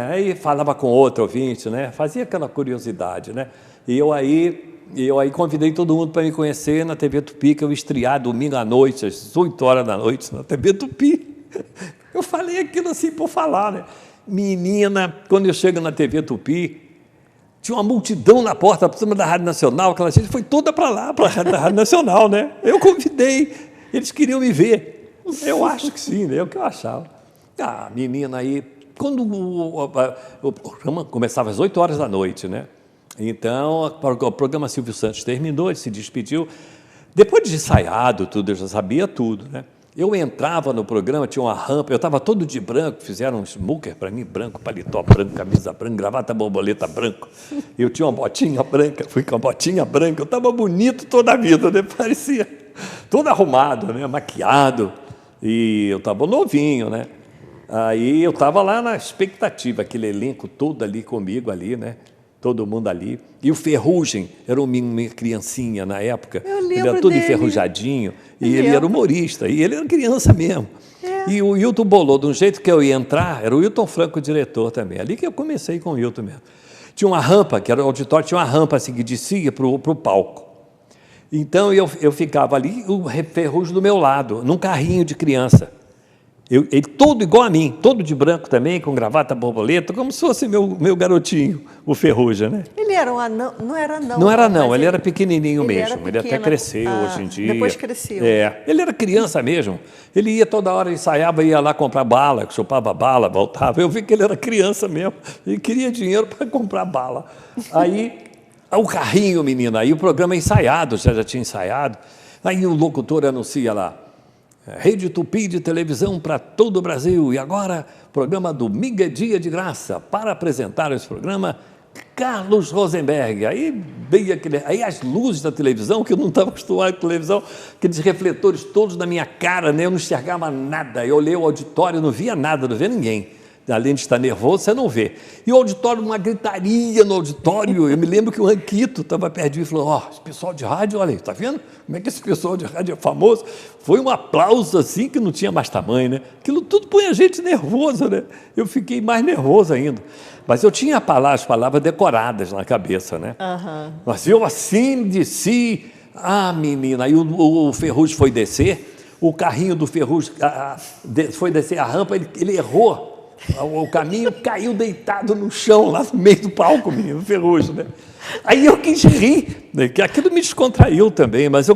Aí falava com outro ouvinte, né? Fazia aquela curiosidade, né? E eu aí convidei todo mundo para me conhecer na TV Tupi, que eu estrear domingo à noite, às 8 horas da noite, na TV Tupi. Eu falei aquilo assim por falar, né? Menina, quando eu chego na TV Tupi, tinha uma multidão na porta, por cima da Rádio Nacional, aquela gente foi toda para lá, para a Rádio Nacional, né? Eu convidei, eles queriam me ver. Eu acho que sim, né? É o que eu achava. Menina, aí, quando o programa começava às 8 horas da noite, né? Então, o programa Silvio Santos terminou, ele se despediu. Depois de ensaiado tudo, eu já sabia tudo, né? Eu entrava no programa, tinha uma rampa, eu estava todo de branco, fizeram um smoker para mim, branco, paletó branco, camisa branca, gravata borboleta branco. Eu tinha uma botinha branca, fui com a botinha branca, eu estava bonito toda a vida, né? Parecia todo arrumado, né? Maquiado, e eu estava novinho, né? Aí eu estava lá na expectativa, aquele elenco todo ali comigo, ali, né? Todo mundo ali. E o Ferrugem era uma criancinha na época. Ele era todo enferrujadinho. E ele era humorista. E ele era criança mesmo. E o Hilton bolou de um jeito que eu ia entrar. Era o Hilton Franco, o diretor também. Ali que eu comecei com o Hilton mesmo. Tinha uma rampa, que era o auditório, tinha uma rampa assim, que descia para o palco. Então eu ficava ali, o Ferrugem do meu lado, num carrinho de criança. Ele todo igual a mim, todo de branco também, com gravata borboleta, como se fosse meu garotinho, o Ferrugem, né? Ele era um anão, não era não. Não era não, ele era pequenininho mesmo, ele até cresceu hoje em dia. Depois cresceu. Ele era criança mesmo, ele ia toda hora, ensaiava, ia lá comprar bala, chupava bala, voltava, eu vi que ele era criança mesmo, ele queria dinheiro para comprar bala. Aí, o carrinho, menina, aí o programa ensaiado, já tinha ensaiado, aí o locutor anuncia lá, Rede Tupi de televisão para todo o Brasil. E agora, programa Domingo é Dia de Graça. Para apresentar esse programa, Carlos Rosenberg. Aí veio aí as luzes da televisão, que eu não estava acostumado com televisão, aqueles refletores todos na minha cara, né? Eu não enxergava nada. Eu olhei o auditório, não via nada, não via ninguém. Além de estar nervoso, você não vê. E o auditório, uma gritaria no auditório. Eu me lembro que o Anquito estava perto de mim e falou, esse pessoal de rádio, olha aí, está vendo? Como é que esse pessoal de rádio é famoso? Foi um aplauso assim que não tinha mais tamanho, né? Aquilo tudo põe a gente nervoso, né? Eu fiquei mais nervoso ainda. Mas eu tinha as palavras decoradas na cabeça, né? Mas eu assim desci, menina, aí o Ferrugem foi descer, o carrinho do Ferrugem foi descer a rampa, ele errou. O caminho caiu deitado no chão, lá no meio do palco, menino, Ferrugem, né? Aí eu quis rir, né? Que aquilo me descontraiu também, mas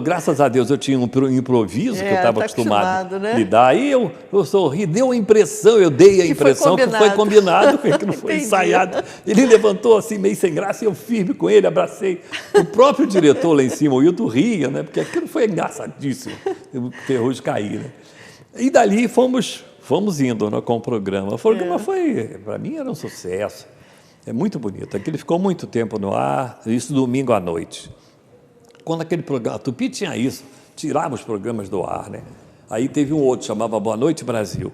graças a Deus, eu tinha um improviso que eu estava acostumado a lidar. Aí eu sorri, deu a impressão, eu dei a impressão que foi combinado, que não foi ensaiado. Ele levantou assim, meio sem graça, e eu firme com ele, abracei. O próprio diretor lá em cima, o Hilton, ria, né? Porque aquilo foi engraçadíssimo, o Ferrugem cair, né? E dali fomos indo, né, com o programa. O programa para mim, era um sucesso. É muito bonito. Aquele ficou muito tempo no ar, isso domingo à noite. Quando aquele programa, a Tupi tinha isso, tirava os programas do ar, né? Aí teve um outro, chamava Boa Noite Brasil,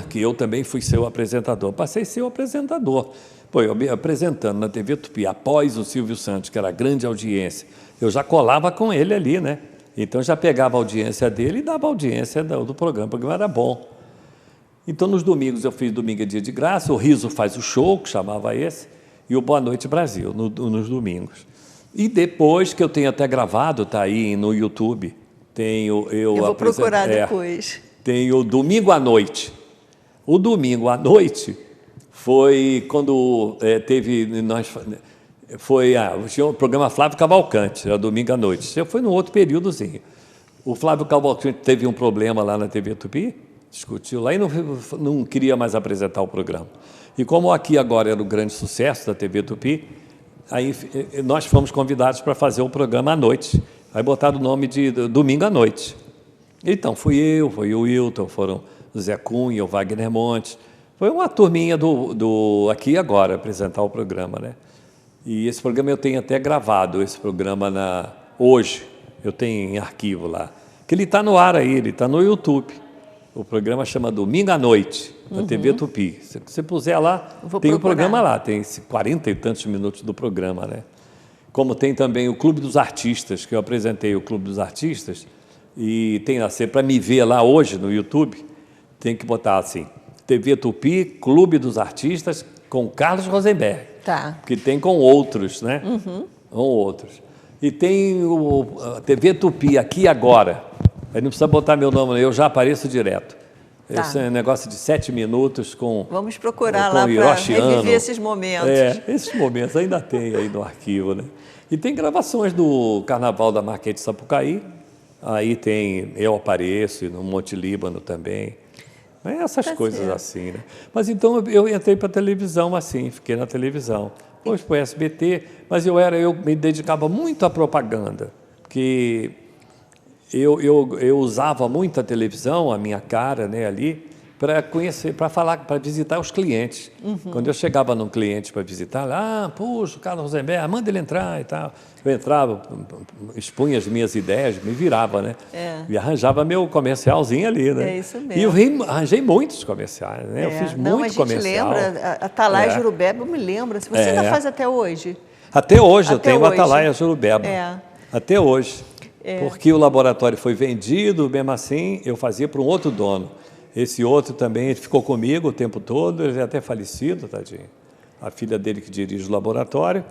que eu também fui seu apresentador. Passei a ser o apresentador. Eu me apresentando na TV Tupi, após o Silvio Santos, que era grande audiência, eu já colava com ele ali, né? Então, já pegava a audiência dele e dava a audiência do programa. O programa era bom. Então, nos domingos, eu fiz Domingo é Dia de Graça, o Riso Faz o Show, que chamava esse, e o Boa Noite Brasil, nos domingos. E depois, que eu tenho até gravado, está aí no YouTube, eu vou procurar depois. Tem o Domingo à Noite. O Domingo à Noite foi quando tinha o programa Flávio Cavalcante, era Domingo à Noite. Foi num outro períodozinho. O Flávio Cavalcante teve um problema lá na TV Tupi, discutiu lá e não queria mais apresentar o programa. E como aqui agora era o grande sucesso da TV Tupi, aí nós fomos convidados para fazer o programa à noite. Aí botaram o nome de Domingo à Noite. Então, foi o Wilton, foram o Zé Cunha, o Wagner Montes. Foi uma turminha do Aqui Agora apresentar o programa, né? E esse programa eu tenho até gravado, esse programa hoje, eu tenho em arquivo lá. Que ele está no ar aí, ele está no YouTube. O programa chama Domingo à Noite, na TV Tupi. Se você puser lá, tem o programa lá, tem 40 e tantos minutos do programa, né? Como tem também o Clube dos Artistas, que eu apresentei o Clube dos Artistas, e tem assim, para me ver lá hoje no YouTube, tem que botar assim, TV Tupi, Clube dos Artistas, com Carlos Rosenberg. Tá. Que tem com outros, né? Com outros. E tem a TV Tupi, Aqui e Agora. Aí não precisa botar meu nome, eu já apareço direto. Tá. Esse é um negócio de 7 minutos com... Vamos procurar com lá para Hiroshi Anno. reviver esses momentos. Esses momentos ainda tem aí no arquivo, né? E tem gravações do Carnaval da Marquês de Sapucaí. Aí tem Eu Apareço, e no Monte Líbano também. Essas coisas assim, né? Mas então eu entrei para a televisão assim, fiquei na televisão. Depois para o SBT, mas eu me dedicava muito à propaganda, porque eu usava muito a televisão, a minha cara, né, ali, para conhecer, para falar, para visitar os clientes. Quando eu chegava num cliente para visitar, puxa, o Carlos Rosenberg, manda ele entrar e tal. Eu entrava, expunha as minhas ideias, me virava, né? E arranjava meu comercialzinho ali, né? É isso mesmo. E eu arranjei muitos comerciais, né? Eu fiz muito comercial. A gente lembra, a Atalaia Jurubeba, eu me lembro. Se você ainda faz até hoje. Até hoje eu Até tenho hoje. a Atalaia Jurubeba. Até hoje. Porque o laboratório foi vendido, mesmo assim, eu fazia para um outro dono. Esse outro também ele ficou comigo o tempo todo, ele é até falecido, tadinho. A filha dele que dirige o laboratório.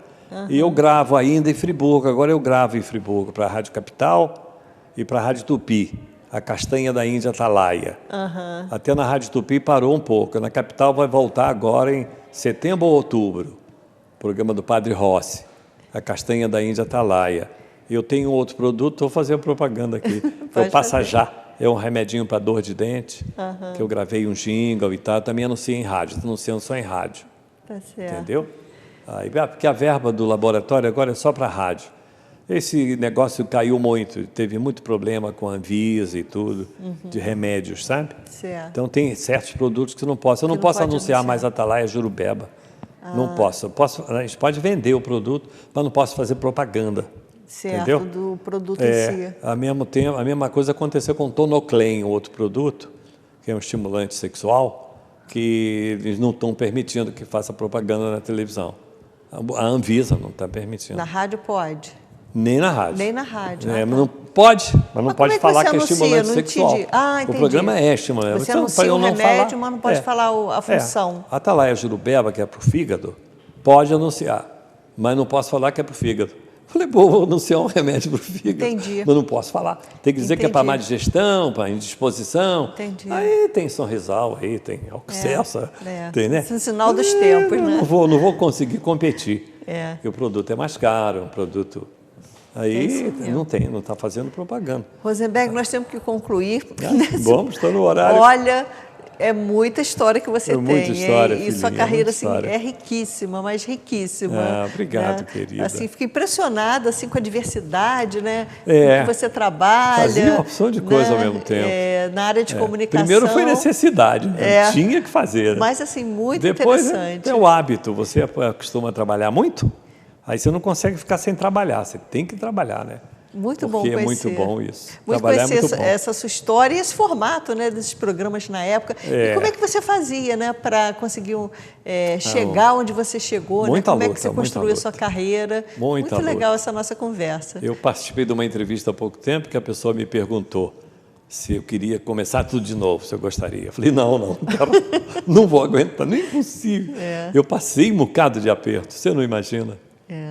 E eu gravo ainda em Friburgo, agora eu gravo em Friburgo para a Rádio Capital e para a Rádio Tupi, a Castanha da Índia Atalaia. Até na Rádio Tupi parou um pouco, na Capital vai voltar agora em setembro ou outubro, programa do Padre Rossi, a Castanha da Índia Atalaia. Eu tenho outro produto, vou fazer a propaganda aqui, o Passajá. É um remedinho para dor de dente, que eu gravei um jingle e tal, também anunciei em rádio, estou anunciando só em rádio. Tá certo. Entendeu? Porque a verba do laboratório agora é só para rádio. Esse negócio caiu muito, teve muito problema com a Anvisa e tudo, de remédios, sabe? Certo. Então tem certos produtos que eu não posso. Eu não posso anunciar mais Atalaia Jurubeba. Não posso. A gente pode vender o produto, mas não posso fazer propaganda. Certo, entendeu? do produto em si. Ao mesmo tempo, a mesma coisa aconteceu com o Tonoclen, outro produto, que é um estimulante sexual, que eles não estão permitindo que faça propaganda na televisão. A Anvisa não está permitindo. Na rádio pode? Nem na rádio. Nem na rádio. Mas não pode, mas não pode falar que é estimulante não sexual. Entendi. Entendi. O programa é estimulante. Você anuncia o remédio, mas não pode falar a função. A Atalaia Jurubeba, que é para o fígado, pode anunciar, mas não posso falar que é para o fígado. Falei, vou anunciar um remédio para o fígado. Entendi. Mas não posso falar. Tem que dizer que é para má digestão, para indisposição. Entendi. Aí tem Sonrisal, aí tem Alcelsa. Tem, né? Esse é o sinal dos tempos, né? Não vou conseguir competir. Porque o produto é mais caro, um produto... Aí não está fazendo propaganda. Rosenberg, nós temos que concluir. Vamos, estou no horário. Olha, é muita história que você tem. Muita história, e sua carreira assim, é riquíssima, mas riquíssima. Obrigado, querida. Assim, fiquei impressionada assim, com a diversidade, né? Que você trabalha. Fazia uma opção de coisa ao mesmo tempo. Na área de comunicação. Primeiro foi necessidade, tinha que fazer. Né? Mas assim, muito Depois, interessante. É o hábito, você costuma trabalhar muito, aí você não consegue ficar sem trabalhar, você tem que trabalhar, né? Muito bom conhecer. Porque é muito bom isso. Muito Trabalhar conhecer é muito bom. essa sua história e esse formato, né, desses programas na época. E como é que você fazia, né, para conseguir chegar onde você chegou, né? Como é que você construiu a sua carreira? Muito legal essa nossa conversa. Eu participei de uma entrevista há pouco tempo que a pessoa me perguntou se eu queria começar tudo de novo, se eu gostaria. Eu falei, não quero, não vou aguentar, nem possível. Eu passei um bocado de aperto, você não imagina.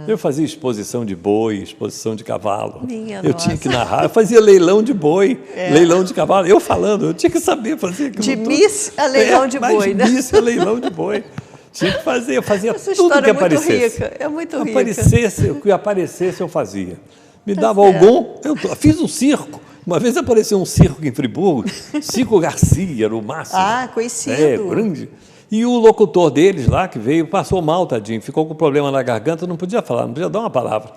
Eu fazia exposição de boi, exposição de cavalo. Eu tinha que narrar, eu fazia leilão de boi, leilão de cavalo. Eu falando, eu tinha que saber fazer aquilo. De miss a leilão de boi, né? De miss a leilão de boi. Tinha que fazer, eu fazia Essa tudo que é aparecesse. Muito rica, é muito rica. O que aparecesse eu fazia. Me dava algum, eu fiz um circo. Uma vez apareceu um circo em Friburgo, Circo Garcia, era o máximo. Conhecido. Grande. E o locutor deles lá, que veio, passou mal, tadinho, ficou com problema na garganta, não podia falar, não podia dar uma palavra.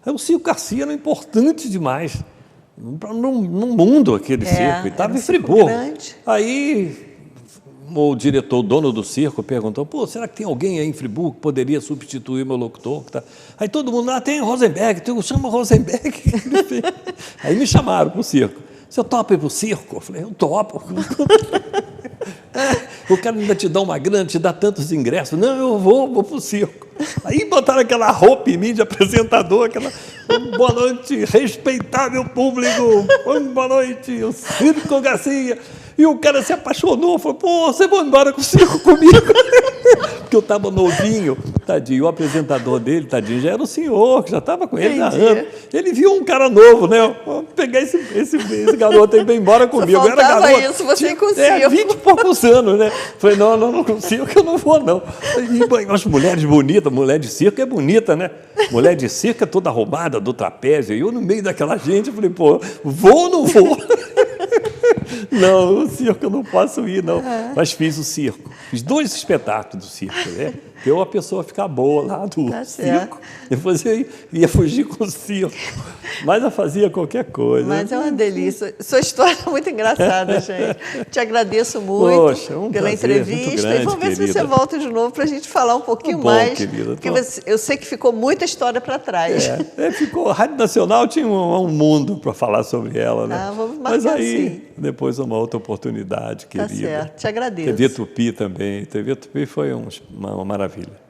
O Circo Garcia era importante demais no mundo, aquele circo, e estava em Friburgo. Aí o diretor, o dono do circo, perguntou, será que tem alguém aí em Friburgo que poderia substituir meu locutor? Aí todo mundo, tem Rosenberg, chama Rosenberg. Aí me chamaram para o circo. você topa ir para o circo? Eu falei, eu topo. O cara ainda te dá uma grana, te dá tantos ingressos. Não, eu vou para o circo. Aí botaram aquela roupa em mim de apresentador, aquela boa noite, respeitável público, boa noite, o Circo Garcia. E o cara se apaixonou, falou, pô, você vai embora com o circo comigo? Porque eu estava novinho, tadinho, o apresentador dele, tadinho, já era o senhor, que já estava com ele há anos. Ele viu um cara novo, né? Vou pegar esse garoto aí, vem embora comigo. Só faltava era garoto, isso, você com o circo. 20 e poucos anos, né? Falei, não consigo, que eu não vou, não. E as mulheres bonitas, mulher de circo é bonita, né? Mulher de circo é toda arrumada, do trapézio. E eu, no meio daquela gente, eu falei, pô, vou ou não vou? Não, o circo eu não posso ir, não. Mas fiz o circo. Fiz 2 espetáculos do circo, né? Deu a pessoa ficar boa lá do circo. Depois eu ia fugir com o circo. Mas eu fazia qualquer coisa. Mas é uma delícia. Sua história é muito engraçada, gente. Te agradeço muito pela entrevista. Grande, e vamos ver se você volta de novo para a gente falar um pouquinho mais. Querida, porque eu sei que ficou muita história para trás. Ficou. A Rádio Nacional tinha um mundo para falar sobre ela, né? Vamos marcar. Mas aí, sim. Depois uma outra oportunidade, querida. Tá certo, te agradeço. TV Tupi também. TV Tupi foi uma maravilha.